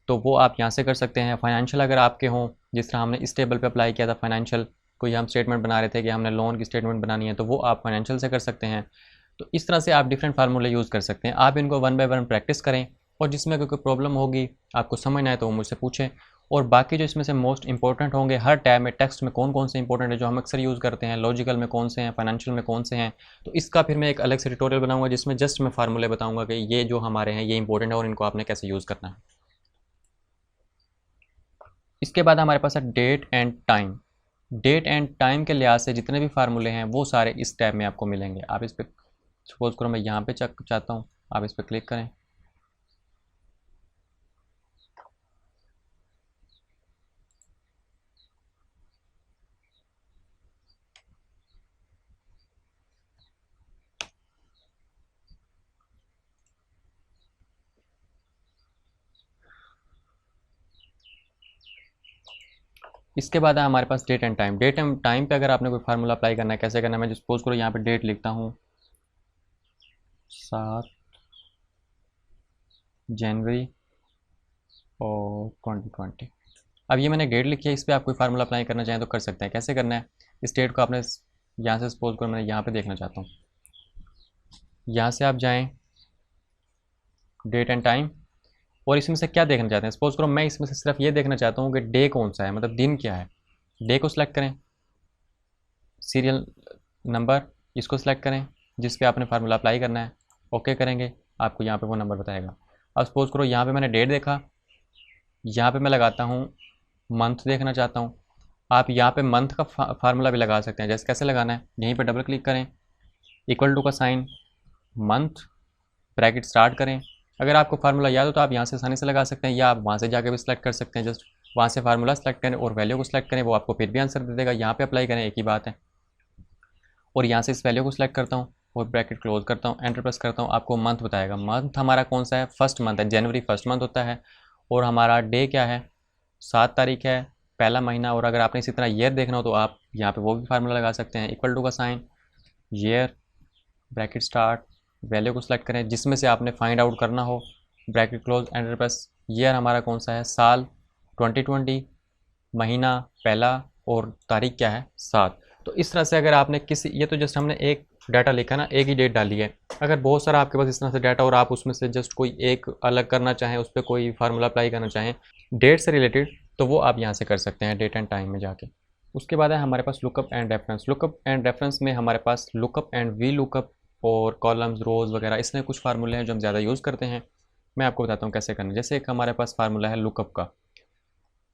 तो वो आप यहाँ से कर सकते हैं। फाइनेंशियल अगर आपके हों, जिस तरह हमने इस टेबल पे अप्लाई किया था फाइनेंशियल, कोई हम स्टेटमेंट बना रहे थे कि हमने लोन की स्टेटमेंट बनानी है, तो वो आप फाइनेंशियल से कर सकते हैं। तो इस तरह से आप डिफरेंट फार्मूले यूज़ कर सकते हैं। आप इनको वन बाय वन प्रैक्टिस करें, और जिसमें कोई प्रॉब्लम होगी, आपको समझना है, तो वो मुझसे पूछें। और बाकी जो इसमें से मोस्ट इंपॉर्टेंट होंगे हर टैब में, टेक्स्ट में कौन कौन से इंपॉर्टेंट है जो हम अक्सर यूज़ करते हैं, लॉजिकल में कौन से हैं, फाइनेंशियल में कौन से हैं, तो इसका फिर मैं एक अलग से ट्यूटोरियल बनाऊंगा जिसमें जस्ट मैं फार्मूले बताऊंगा कि ये जो हमारे हैं ये इंपॉर्टेंट है और इनको आपने कैसे यूज़ करना है। इसके बाद हमारे पास है date and time. Date and time के लिहाज से जितने भी फार्मूले हैं वो सारे इस टैब में आपको मिलेंगे। आप इस पर सपोज करो मैं यहाँ पे चाहता हूँ, आप इस पर क्लिक करें। इसके बाद है हमारे पास date and time. Date and time पे अगर आपने कोई फार्मूला अप्लाई करना है, कैसे करना है, मैं सपोज करो यहाँ पे डेट लिखता हूँ 7 जनवरी और 2020। अब ये मैंने डेट लिखी है, इस पर आप कोई फार्मूला अप्लाई करना चाहें तो कर सकते हैं। कैसे करना है, इस डेट को आपने यहाँ से सपोज करो मैं यहाँ पे देखना चाहता हूँ, यहाँ से आप जाएँ डेट एंड टाइम, और इसमें से क्या देखना चाहते हैं। सपोज करो मैं इसमें से सिर्फ ये देखना चाहता हूँ कि डे कौन सा है, मतलब दिन क्या है। डे को सिलेक्ट करें, सीरियल नंबर इसको सिलेक्ट करें जिस पे आपने फार्मूला अप्लाई करना है, ओके करेंगे, आपको यहाँ पे वो नंबर बताएगा। अब सपोज करो यहाँ पे मैंने डेट देखा, यहाँ पे मैं लगाता हूँ मंथ देखना चाहता हूँ। आप यहाँ पे मंथ का फार्मूला भी लगा सकते हैं। जैसे कैसे लगाना है, यहीं पे डबल क्लिक करें, इक्वल टू का साइन, मंथ, ब्रैकेट स्टार्ट करें। अगर आपको फार्मूला याद हो तो आप यहाँ से आसानी से लगा सकते हैं, या आप वहाँ से जाकर भी सिलेक्ट कर सकते हैं। जस्ट वहाँ से फार्मूला सेलेक्ट करें और वैल्यू को सिलेक्ट करें, वो आपको फिर भी आंसर दे देगा। यहाँ पे अप्लाई करें, एक ही बात है। और यहाँ से इस वैल्यू को सिलेक्ट करता हूँ और ब्रैकेट क्लोज करता हूँ, एंटर प्रेस करता हूँ, आपको मंथ बताएगा। मंथ हमारा कौन सा है, फर्स्ट मंथ है, जनवरी फर्स्ट मंथ होता है। और हमारा डे क्या है, 7 तारीख है, पहला महीना। और अगर आपने इसी तरह ईयर देखना हो तो आप यहाँ पे वो भी फार्मूला लगा सकते हैं, इक्वल टू का sign, year, bracket start, value को सिलेक्ट करें जिसमें से आपने फाइंड आउट करना हो, bracket close, enter press. Year हमारा कौन सा है, साल 2020, महीना पहला, और तारीख क्या है 7। तो इस तरह से अगर आपने किसी, ये तो जस्ट हमने एक डाटा लिखा ना, एक ही डेट डाली है। अगर बहुत सारा आपके पास इस तरह से डाटा और आप उसमें से जस्ट कोई एक अलग करना चाहें, उस पर कोई फार्मूला अप्लाई करना चाहें डेट से रिलेटेड, तो वो आप यहाँ से कर सकते हैं डेट एंड टाइम में जाके। उसके बाद है हमारे पास lookup and reference. Lookup and reference में हमारे पास लुकअप एंड वी लुकअप और कॉलम्स, रोज़ वगैरह, इसमें कुछ फार्मूले हैं जो हम ज़्यादा यूज़ करते हैं। मैं आपको बताता हूँ कैसे करना है। जैसे एक हमारे पास फार्मूला है लुकअप का,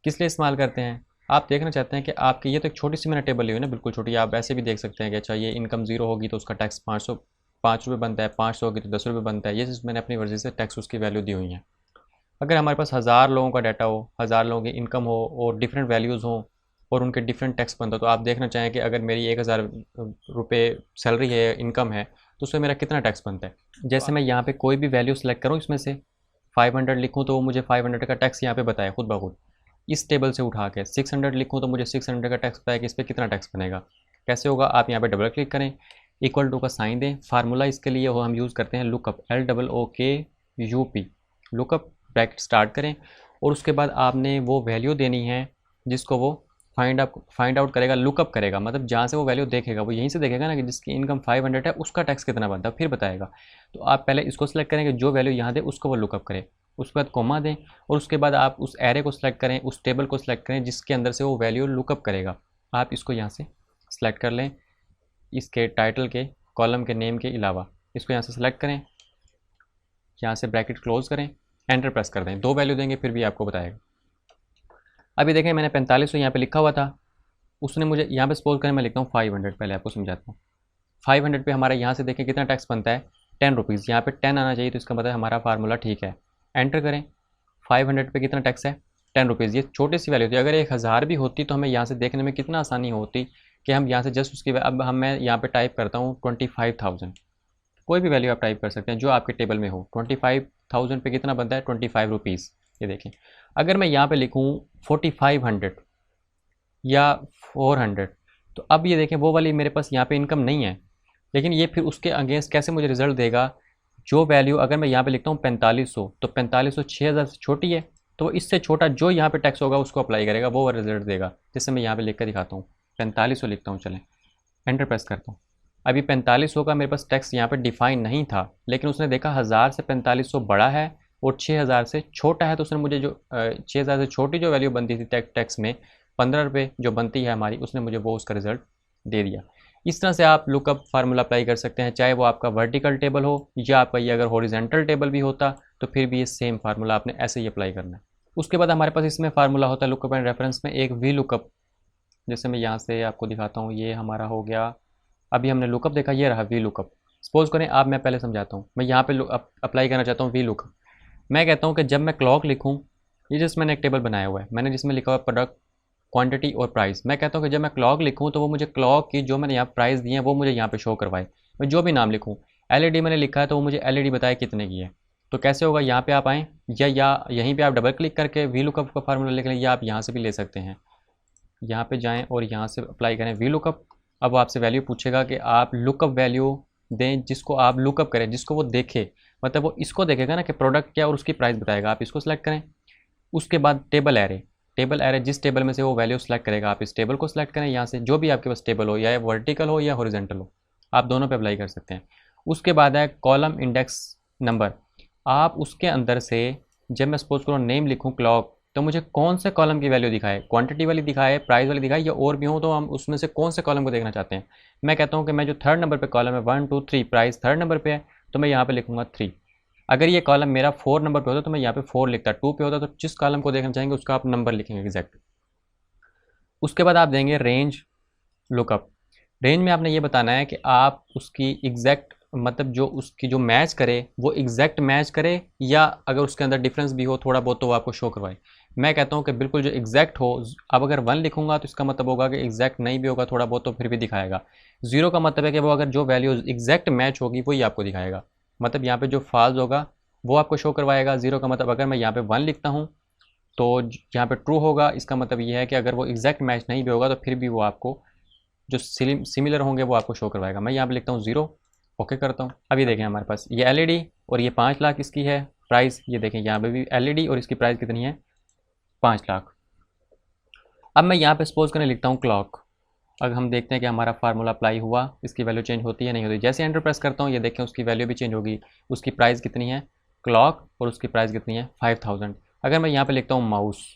किस लिए इस्तेमाल करते हैं। आप देखना चाहते हैं कि आपके, ये तो एक छोटी सी मैंने टेबल ली हुई है ना, बिल्कुल छोटी। आप ऐसे भी देख सकते हैं कि अच्छा ये इनकम 0 होगी तो उसका टैक्स 5 रुपये बनता है, 500 होगी तो 10 रुपये बनता है। ये चीज़ मैंने अपनी मर्ज़ी से टैक्स उसकी वैल्यू दी हुई है। अगर हमारे पास 1000 लोगों का डाटा हो, 1000 लोगों की इनकम हो और डिफरेंट वैल्यूज़ हों और उनके डिफरेंट टैक्स बनता हो, तो आप देखना चाहें कि अगर मेरी 1000 रुपये सैलरी है, इनकम है, तो उसमें मेरा कितना टैक्स बनता है। जैसे मैं यहाँ पे कोई भी वैल्यू सेलेक्ट करूँ, इसमें से 500 लिखूँ तो वो मुझे 500 का टैक्स यहाँ पे बताए खुद ब खुद। इस टेबल से उठा के 600 लिखूँ तो मुझे 600 का टैक्स बताया कि इस पर कितना टैक्स बनेगा। कैसे होगा, आप यहाँ पे डबल क्लिक करें, इक्वल टू का साइन दें। फार्मूला इसके लिए हम यूज़ करते हैं lookup, LOOKUP, lookup, bracket start करें, और उसके बाद आपने वो वैल्यू देनी है जिसको वो फाइंड आउट करेगा, लुकअप करेगा। मतलब जहाँ से वो वैल्यू देखेगा वो यहीं से देखेगा ना कि जिसकी इनकम 500 है उसका टैक्स कितना बनता है, फिर बताएगा। तो आप पहले इसको सेलेक्ट करेंगे, जो वैल्यू यहाँ दे उसको वो लुकअप करे, उसके बाद कोमा दें, और उसके बाद आप उस एरे को सिलेक्ट करें, उस टेबल को सिलेक्ट करें जिसके अंदर से वो वैल्यू लुकअप करेगा। आप इसको यहाँ से सिलेक्ट कर लें, इसके टाइटल के कॉलम के नेम के अलावा इसको यहाँ से सिलेक्ट करें, यहाँ से ब्रैकेट क्लोज करें, एंटर प्रेस कर दें। 2 वैल्यू देंगे फिर भी आपको बताएगा। अभी देखें मैंने 4500 यहाँ पे लिखा हुआ था, उसने मुझे यहाँ पे सपोज करें मैं लिखता हूँ 500, पहले आपको समझाता हूँ। 500 पे हमारा यहाँ से देखें कितना टैक्स बनता है, 10 रुपीज़। यहाँ पे 10 आना चाहिए, तो इसका मतलब हमारा फार्मूला ठीक है। एंटर करें, 500 पे कितना टैक्स है, 10 रुपीज़। ये छोटी सी वैल्यू थी, अगर 1000 भी होती तो हमें यहाँ से देखने में कितना आसानी होती कि हम यहाँ से जस्ट उसकी, अब मैं यहाँ पे टाइप करता हूँ 25,000। कोई भी वैल्यू आप टाइप कर सकते हैं जो आपके टेबल में हो। 25,000 पे कितना बनता है, 25 रुपीज़। ये देखें, अगर मैं यहाँ पे लिखूँ 4500 या 400, तो अब ये देखें वो वाली मेरे पास यहाँ पे इनकम नहीं है, लेकिन ये फिर उसके अगेंस्ट कैसे मुझे रिजल्ट देगा। जो वैल्यू अगर मैं यहाँ पे लिखता हूँ 4500, तो 4500 6000 से छोटी है, तो वो इससे छोटा जो यहाँ पे टेक्स्ट होगा उसको अप्लाई करेगा, वो रिजल्ट देगा। जैसे मैं यहाँ पे लिख कर दिखाता हूँ, 4500 लिखता हूँ, चलें एंटर प्रेस करता हूँ। अभी 4500 का मेरे पास टेक्स्ट यहाँ पे डिफाइन नहीं था, लेकिन उसने देखा 1000 से 4500 बड़ा है और 6000 से छोटा है, तो उसने मुझे जो 6000 से छोटी जो वैल्यू बनती थी टैक्स में 15 रुपये जो बनती है हमारी, उसने मुझे वो उसका रिजल्ट दे दिया। इस तरह से आप लुकअप फार्मूला अप्लाई कर सकते हैं, चाहे वो आपका वर्टिकल टेबल हो या आपका ये अगर हॉरिजेंटल टेबल भी होता तो फिर भी ये सेम फार्मूला आपने ऐसे ही अप्लाई करना है। उसके बाद हमारे पास इसमें फार्मूला होता है लुकअप एंड रेफरेंस में एक वी लुकअप। जैसे मैं यहाँ से आपको दिखाता हूँ, ये हमारा हो गया, अभी हमने लुकअप देखा, ये रहा वी लुकअप। सपोज करें आप, मैं पहले समझाता हूँ, मैं यहाँ पे अप्लाई करना चाहता हूँ वी लुकअप। मैं कहता हूँ कि जब मैं क्लॉक लिखूँ, ये जस्ट मैंने एक टेबल बनाया हुआ है, मैंने जिसमें लिखा हुआ प्रोडक्ट, क्वांटिटी और प्राइस। मैं कहता हूँ कि जब मैं क्लॉक लिखूँ तो वो मुझे क्लॉक की जो मैंने यहाँ प्राइस दी है वो मुझे यहाँ पे शो करवाए। मैं जो भी नाम लिखूँ, एलईडी मैंने लिखा है तो वो मुझे एलईडी बताए कितने की है। तो कैसे होगा, यहाँ पे आप आएँ या यहीं पे आप डबल क्लिक करके वी लुकअप का फार्मूला लिख लें, या आप यहाँ से भी ले सकते हैं। यहाँ पे जाएँ और यहाँ से अप्लाई करें वी लुकअप। अब आपसे वैल्यू पूछेगा कि आप लुकअप वैल्यू दें जिसको आप लुकअप करें, जिसको वो देखे, मतलब वो इसको देखेगा ना कि प्रोडक्ट क्या और उसकी प्राइस बताएगा। आप इसको सेलेक्ट करें। उसके बाद टेबल एरे जिस टेबल में से वो वैल्यू सेलेक्ट करेगा, आप इस टेबल को सेलेक्ट करें यहाँ से, जो भी आपके पास टेबल हो, या वर्टिकल हो या हॉरिजॉन्टल हो, आप दोनों पे अप्लाई कर सकते हैं। उसके बाद है कॉलम इंडेक्स नंबर। आप उसके अंदर से, जब मैं सपोज करो नेम लिखूँ क्लॉक, तो मुझे कौन से कॉलम की वैल्यू दिखाए, क्वांटिटी वाली दिखाए, प्राइस वाली दिखाए, या और भी हो, तो हम उसमें से कौन से कॉलम को देखना चाहते हैं। मैं कहता हूँ कि मैं जो थर्ड नंबर पे कॉलम है 1 2 3, प्राइस थर्ड नंबर पे है, तो मैं यहाँ पे लिखूँगा 3। अगर ये कॉलम मेरा 4 नंबर पे होता तो मैं यहाँ पे 4 लिखता, 2 पे होता तो जिस कॉलम को देखना चाहेंगे उसका आप नंबर लिखेंगे एग्जैक्ट। उसके बाद आप देंगे रेंज लुकअप। रेंज में आपने ये बताना है कि आप उसकी एग्जैक्ट, मतलब जो उसकी जो मैच करे वो एग्जैक्ट मैच करे, या अगर उसके अंदर डिफरेंस भी हो थोड़ा बहुत तो वो आपको शो करवाए। मैं कहता हूँ कि बिल्कुल जो एग्जैक्ट हो। अब अगर 1 लिखूंगा तो इसका मतलब होगा कि एग्जैक्ट नहीं भी होगा, थोड़ा बहुत तो फिर भी दिखाएगा। 0 का मतलब है कि वो अगर जो वैल्यू एग्जैक्ट मैच होगी वही आपको दिखाएगा, मतलब यहाँ पे जो फॉल्स होगा वो आपको शो करवाएगा। 0 का मतलब अगर मैं यहाँ पे 1 लिखता हूँ तो यहाँ पे ट्रू होगा, इसका मतलब ये है कि अगर वो एग्जैक्ट मैच नहीं भी होगा तो फिर भी वो आपको जो सिमिलर होंगे वो आपको शो करवाएगा। मैं यहाँ पे लिखता हूँ 0, ओके करता हूँ। अब ये देखें हमारे पास ये एलईडी और ये 5 लाख इसकी है प्राइस। ये देखें यहाँ पे भी एलईडी और इसकी प्राइस कितनी है, 5 लाख। अब मैं यहाँ पे सपोज करने लिखता हूँ क्लॉक। अगर हम देखते हैं कि हमारा फार्मूला अप्लाई हुआ, इसकी वैल्यू चेंज होती है नहीं होती। जैसे एंटर प्रेस करता हूँ ये देखें उसकी वैल्यू भी चेंज होगी। उसकी प्राइस कितनी है क्लॉक और उसकी प्राइस कितनी है 5000। अगर मैं यहाँ पे लिखता हूँ माउस,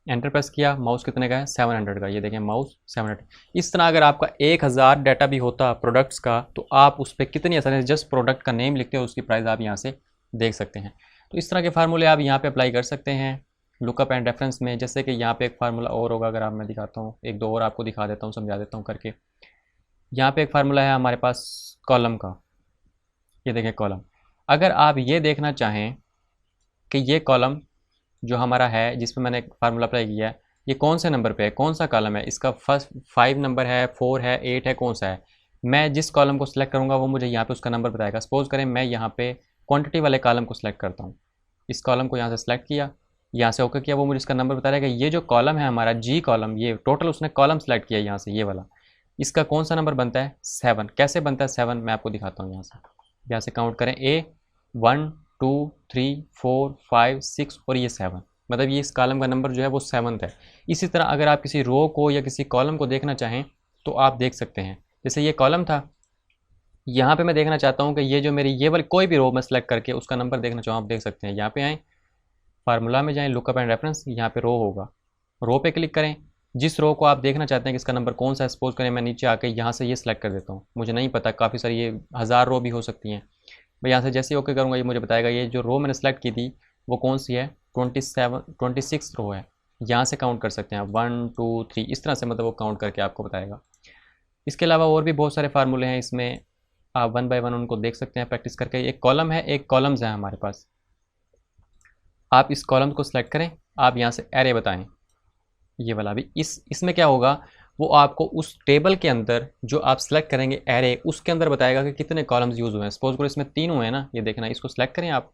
एंटर प्रेस किया, माउस कितने का है 700 का। ये देखें माउस 700। इस तरह अगर आपका 1000 डाटा भी होता प्रोडक्ट्स का तो आप उस पर कितनी आसानी से जस्ट प्रोडक्ट का नेम लिखते हो, उसकी प्राइस आप यहाँ से देख सकते हैं। तो इस तरह के फार्मूले आप यहाँ पे अप्लाई कर सकते हैं लुकअप एंड रेफरेंस में। जैसे कि यहाँ पे एक फार्मूला और होगा, अगर आप मैं दिखाता हूँ, एक दो और आपको दिखा देता हूँ, समझा देता हूँ करके। यहाँ पे एक फार्मूला है हमारे पास कॉलम का। ये देखें कॉलम, अगर आप ये देखना चाहें कि ये कॉलम जो हमारा है जिस पर मैंने फार्मूला अप्लाई किया है ये कौन से नंबर पे है, कौन सा कॉलम है, इसका फर्स्ट 5 नंबर है, 4 है, 8 है, कौन सा है, मैं जिस कॉलम को सिलेक्ट करूँगा वो मुझे यहाँ पे उसका नंबर बताएगा। सपोज करें मैं यहाँ पे क्वांटिटी वाले कॉलम को सिलेक्ट करता हूँ, इस कॉलम को यहाँ से सिलेक्ट किया, यहाँ से ओके किया, वो मुझे इसका नंबर बता रहा है कि ये जो कॉलम है हमारा जी कॉलम, ये टोटल उसने कॉलम सेलेक्ट किया यहाँ से, ये वाला, इसका कौन सा नंबर बनता है 7। कैसे बनता है 7 मैं आपको दिखाता हूँ। यहाँ से काउंट करें A 1 2 3 4 5 6 और ये 7, मतलब ये इस कॉलम का नंबर जो है वो 7th है। इसी तरह अगर आप किसी रो को या किसी कॉलम को देखना चाहें तो आप देख सकते हैं। जैसे ये कॉलम था, यहाँ पे मैं देखना चाहता हूँ कि ये जो मेरी ये वाली कोई भी रो मैं सेलेक्ट करके उसका नंबर देखना चाहूँ, आप देख सकते हैं। यहाँ पे आएँ, फार्मूला में जाएँ, लुकअप एंड रेफरेंस, यहाँ पे रो होगा, रो पे क्लिक करें। जिस रो को आप देखना चाहते हैं कि इसका नंबर कौन सा है, सपोज करें मैं नीचे आके यहाँ से ये सिलेक्ट कर देता हूँ, मुझे नहीं पता, काफ़ी सारी ये 1000 रो भी हो सकती हैं। मैं यहाँ से जैसे ही ओके करूँगा ये मुझे बताएगा ये जो रो मैंने सेलेक्ट की थी वो कौन सी है, 26 रो है। यहाँ से काउंट कर सकते हैं आप 1 2 3, इस तरह से मतलब वो काउंट करके आपको बताएगा। इसके अलावा और भी बहुत सारे फार्मूले हैं इसमें, आप 1 बाय 1 उनको देख सकते हैं प्रैक्टिस करके। एक कॉलम है, एक कॉलम्स है हमारे पास, आप इस कॉलम को सिलेक्ट करें, आप यहाँ से एरे बताएं, ये वाला भी इसमें क्या होगा, वो आपको उस टेबल के अंदर जो आप सेलेक्ट करेंगे एरे, उसके अंदर बताएगा कि कितने कॉलम्स यूज़ हुए हैं। सपोज करो इसमें 3 हुए हैं ना, ये देखना, इसको सेलेक्ट करें आप,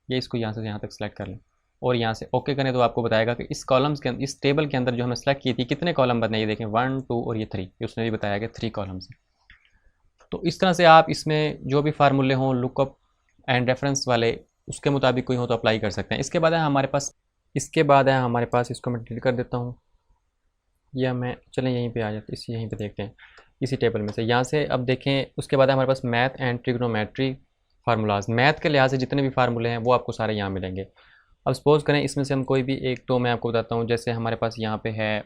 ये इसको यहाँ से यहाँ तक सेलेक्ट कर लें और यहाँ से ओके करें तो आपको बताएगा कि इस कॉलम्स के अंदर, इस टेबल के अंदर जो हमने सेलेक्ट की थी कितने कॉलम बने। ये देखें 1 2 और ये 3, ये उसने भी बताया कि 3 कॉलम्स हैं। तो इस तरह से आप इसमें जो भी फार्मूले हों लुकअप एंड रेफरेंस वाले उसके मुताबिक कोई हो तो अप्लाई कर सकते हैं। इसके बाद है हमारे पास इसको मैं डिलीट कर देता हूँ, या मैं चलें यहीं पे आ जाते, यहीं पे देखते हैं इसी टेबल में से। यहाँ से अब देखें, उसके बाद हमारे पास math and trigonometry formulas, math के लिहाज से जितने भी फार्मूले हैं वो आपको सारे यहाँ मिलेंगे। अब सपोज़ करें इसमें से हम कोई भी एक तो मैं आपको बताता हूँ, जैसे हमारे पास यहाँ पे है,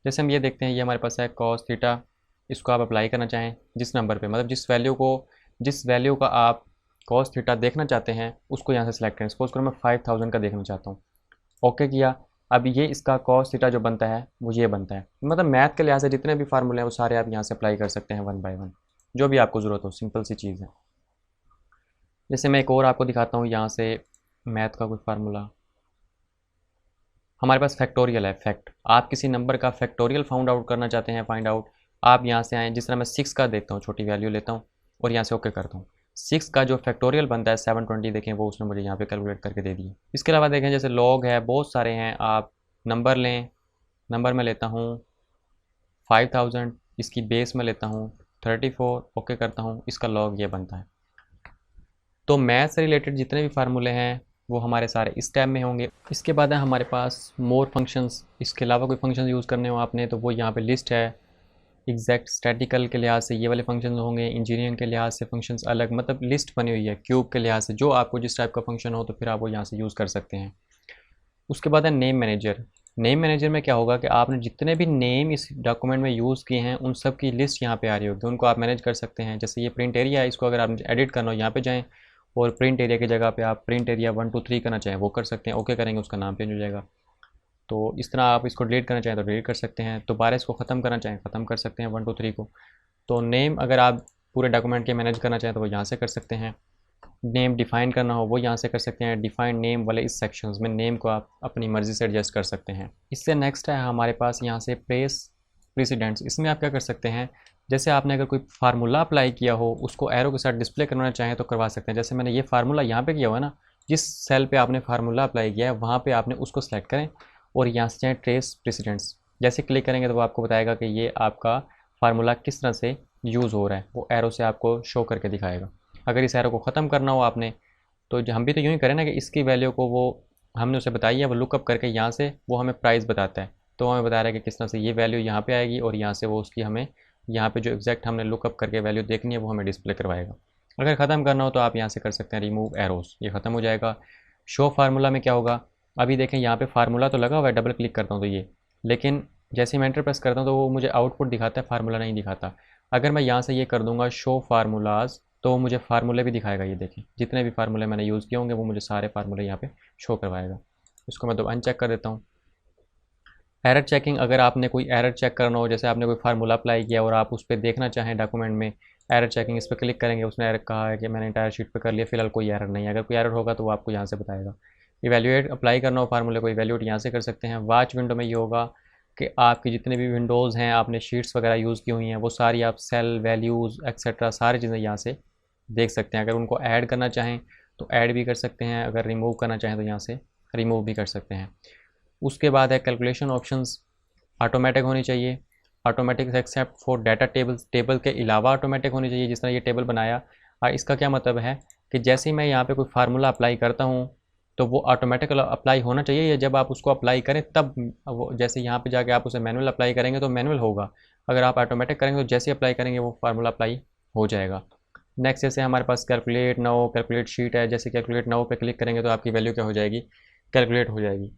जैसे हम ये देखते हैं, ये हमारे पास है कॉस थीटा। इसको आप अप्लाई करना चाहें जिस नंबर पे, मतलब जिस वैल्यू का आप कॉस थीटा देखना चाहते हैं उसको यहाँ से सिलेक्ट करें। सपोज़ करो मैं 5000 का देखना चाहता हूँ, ओके किया। अब ये इसका कॉस थीटा जो बनता है वो ये बनता है। मतलब मैथ के लिहाज से जितने भी फार्मूले हैं वो सारे आप यहाँ से अप्लाई कर सकते हैं वन बाय वन, जो भी आपको ज़रूरत हो, सिंपल सी चीज़ है। जैसे मैं एक और आपको दिखाता हूँ यहाँ से मैथ का कोई फार्मूला। हमारे पास फैक्टोरियल है, फैक्ट। आप किसी नंबर का फैक्टोरियल फाउंड आउट करना चाहते हैं, फाइंड आउट, आप यहाँ से आएँ। जिस तरह मैं 6 का देखता हूँ, छोटी वैल्यू लेता हूँ और यहाँ से ओके करता हूँ। 6 का जो फैक्टोरियल बनता है 720, देखें वो उसने मुझे यहाँ पे कैलकुलेट करके दे दिया। इसके अलावा देखें जैसे लॉग है, बहुत सारे हैं, आप नंबर लें। नंबर में लेता हूँ 5000, इसकी बेस में लेता हूँ 34, ओके करता हूँ, इसका लॉग ये बनता है। तो मैथ से रिलेटेड जितने भी फार्मूले हैं वो हमारे सारे इस टैब में होंगे। इसके बाद है हमारे पास मोर फंक्शंस। इसके अलावा कोई फंक्शन यूज़ करने हो आपने तो वो यहाँ पे लिस्ट है। एग्जैक्ट स्टैटिकल के लिहाज से ये वाले फंक्शन होंगे, इंजीनियरिंग के लिहाज से फंक्शंस अलग, मतलब लिस्ट बनी हुई है। क्यूब के लिहाज से जो आपको जिस टाइप का फंक्शन हो तो फिर आप वो यहाँ से यूज़ कर सकते हैं। उसके बाद है नेम मैनेजर। नेम मैनेजर में क्या होगा कि आपने जितने भी नेम इस डॉक्यूमेंट में यूज़ किए हैं उन सब की लिस्ट यहाँ पे आ रही होगी, उनको आप मैनेज कर सकते हैं। जैसे ये प्रिंट एरिया है, इसको अगर आप एडिट करना हो यहाँ पे जाएँ और प्रिंट एरिया की जगह पे आप प्रिंट एरिया 1 2 3 करना चाहें वो कर सकते हैं, ओके करेंगे उसका नाम चेंज हो जाएगा। तो इस तरह आप इसको डिलीट करना चाहें तो डिलीट कर सकते हैं, दोबारा इसको ख़त्म करना चाहें ख़त्म कर सकते हैं 1 2 3 को। तो नेम अगर आप पूरे डॉक्यूमेंट के मैनेज करना चाहें तो वो यहाँ से कर सकते हैं। नेम डिफ़ाइन करना हो वो यहाँ से कर सकते हैं। डिफ़ाइन नेम वाले इस सेक्शंस में नेम को आप अपनी मर्ज़ी से एडजस्ट कर सकते हैं। इससे नेक्स्ट है हमारे पास यहाँ से प्लेस प्रेसिडेंट्स। इसमें आप क्या कर सकते हैं, जैसे आपने अगर कोई फार्मूला अप्लाई किया हो उसको एरो के साथ डिस्प्ले करवाना चाहें तो करवा सकते हैं। जैसे मैंने ये फार्मूला यहाँ पे किया हुआ है ना, जिस सेल पे आपने फार्मूला अप्लाई किया है वहाँ पे आपने उसको सेलेक्ट करें और यहाँ से चाहें ट्रेस प्रेसिडेंट्स। जैसे क्लिक करेंगे तो वो आपको बताएगा कि ये आपका फार्मूला किस तरह से यूज़ हो रहा है, वो एरो से आपको शो करके दिखाएगा। अगर इस एरो को ख़त्म करना हो आपने तो हम भी तो यूँ ही करें ना कि इसकी वैल्यू को वो हमने उसे बताई है, वो लुकअप करके यहाँ से वो हमें प्राइस बताता है। तो हमें बता रहा है कि किस तरह से ये वैल्यू यहाँ पे आएगी और यहाँ से वो उसकी हमें यहाँ पे जो एग्जैक्ट हमने लुकअप करके वैल्यू देखनी है वो हमें डिस्प्ले करवाएगा। अगर ख़त्म करना हो तो आप यहाँ से कर सकते हैं रिमूव एरोस, ये ख़त्म हो जाएगा। शो फार्मूला में क्या होगा, अभी देखें यहाँ पे फार्मूला तो लगा हुआ है, डबल क्लिक करता हूँ तो ये, लेकिन जैसे ही मैं एंटर प्रेस करता हूँ तो वो मुझे आउटपुट दिखाता है, फार्मूला नहीं दिखाता। अगर मैं यहाँ से ये कर दूँगा शो फार्मूलाज तो वो मुझे फार्मूले भी दिखाएगा। ये देखें जितने भी फार्मूले मैंने यूज़ किए होंगे वो मुझे सारे फार्मूले यहाँ पे शो करवाएगा। इसको मैं तो अनचेक कर देता हूँ। एरर चेकिंग, अगर आपने कोई एरर चेक करना हो, जैसे आपने कोई फार्मूला अप्लाई किया और आप उस पर देखना चाहें डॉक्यूमेंट में एरर चेकिंग, इस पर क्लिक करेंगे, उसने एरर कहा है कि मैंने इंटायर शीट पे कर लिया, फिलहाल कोई एरर नहीं है। अगर कोई एरर होगा तो वो आपको यहाँ से बताएगा। इवैल्यूएट अप्लाई करना हो फार्मूले को, इवैल्यूएट यहाँ से कर सकते हैं। वॉच विंडो में ये होगा कि आपकी जितने भी विंडोज़ हैं, आपने शीट्स वगैरह यूज़ की हुई हैं वो सारी आप सेल वैल्यूज़ एक्सेट्रा सारी चीज़ें यहाँ से देख सकते हैं। अगर उनको ऐड करना चाहें तो ऐड भी कर सकते हैं, अगर रिमूव करना चाहें तो यहाँ से रिमूव भी कर सकते हैं। उसके बाद है कैलकुलेशन ऑप्शंस, ऑटोमेटिक होनी चाहिए। Automatic except for data tables, table के अलावा ऑटोमेटिक होनी चाहिए। जिस तरह ये टेबल बनाया, और इसका क्या मतलब है कि जैसे ही मैं यहाँ पे कोई फार्मूला अप्लाई करता हूँ तो वो ऑटोमेटिक अप्लाई होना चाहिए, या जब आप उसको अप्लाई करें तब वो, जैसे यहाँ पे जाके आप उसे मैनुअल अप्लाई करेंगे तो मैनुअल होगा, अगर आप ऑटोमेटिक करेंगे तो जैसे अप्लाई करेंगे वो फार्मूला अप्लाई हो जाएगा। नेक्स्ट जैसे हमारे पास कैलकुलेट नाउ, कैलकुलेट शीट है, जैसे कैलकुलेट नाउ पे क्लिक करेंगे तो आपकी वैल्यू क्या हो जाएगी, कैलकुलेट हो जाएगी।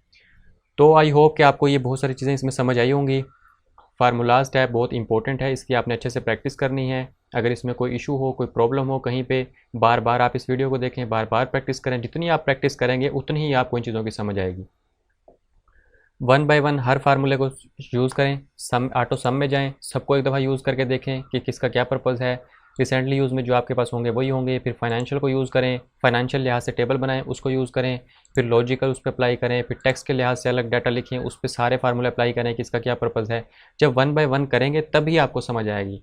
तो आई होप कि आपको ये बहुत सारी चीज़ें इसमें समझ आई होंगी। फार्मूलाज टैब बहुत इंपॉर्टेंट है, इसकी आपने अच्छे से प्रैक्टिस करनी है। अगर इसमें कोई इशू हो, कोई प्रॉब्लम हो कहीं पे, बार बार आप इस वीडियो को देखें, बार बार प्रैक्टिस करें। जितनी आप प्रैक्टिस करेंगे उतनी ही आपको इन चीज़ों की समझ आएगी। वन बाय वन हर फार्मूले को यूज़ करें, सम ऑटो सम में जाएं, सबको एक दफ़ा यूज़ करके देखें कि किसका क्या पर्पज़ है। रिसेंटली यूज़ में जो आपके पास होंगे वही होंगे। फिर फाइनेंशियल को यूज़ करें, फाइनेंशियल लिहाज से टेबल बनाएं उसको यूज़ करें। फिर लॉजिकल उस पर अप्लाई करें, फिर टेक्स्ट के लिहाज से अलग डाटा लिखें, उस पर सारे फार्मूले अप्लाई करें कि इसका क्या पर्पज़ है। जब वन बाय वन करेंगे तभी आपको समझ आएगी।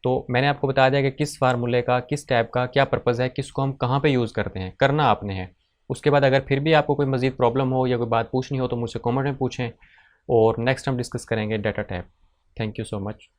तो मैंने आपको बता दिया कि किस फार्मूले का, किस टैब का क्या पर्पज़ है, किसको हम कहाँ पे यूज़ करते हैं, करना आपने है। उसके बाद अगर फिर भी आपको कोई मज़ीद प्रॉब्लम हो या कोई बात पूछनी हो तो मुझसे कमेंट में पूछें, और नेक्स्ट हम डिस्कस करेंगे data tab. Thank you so much.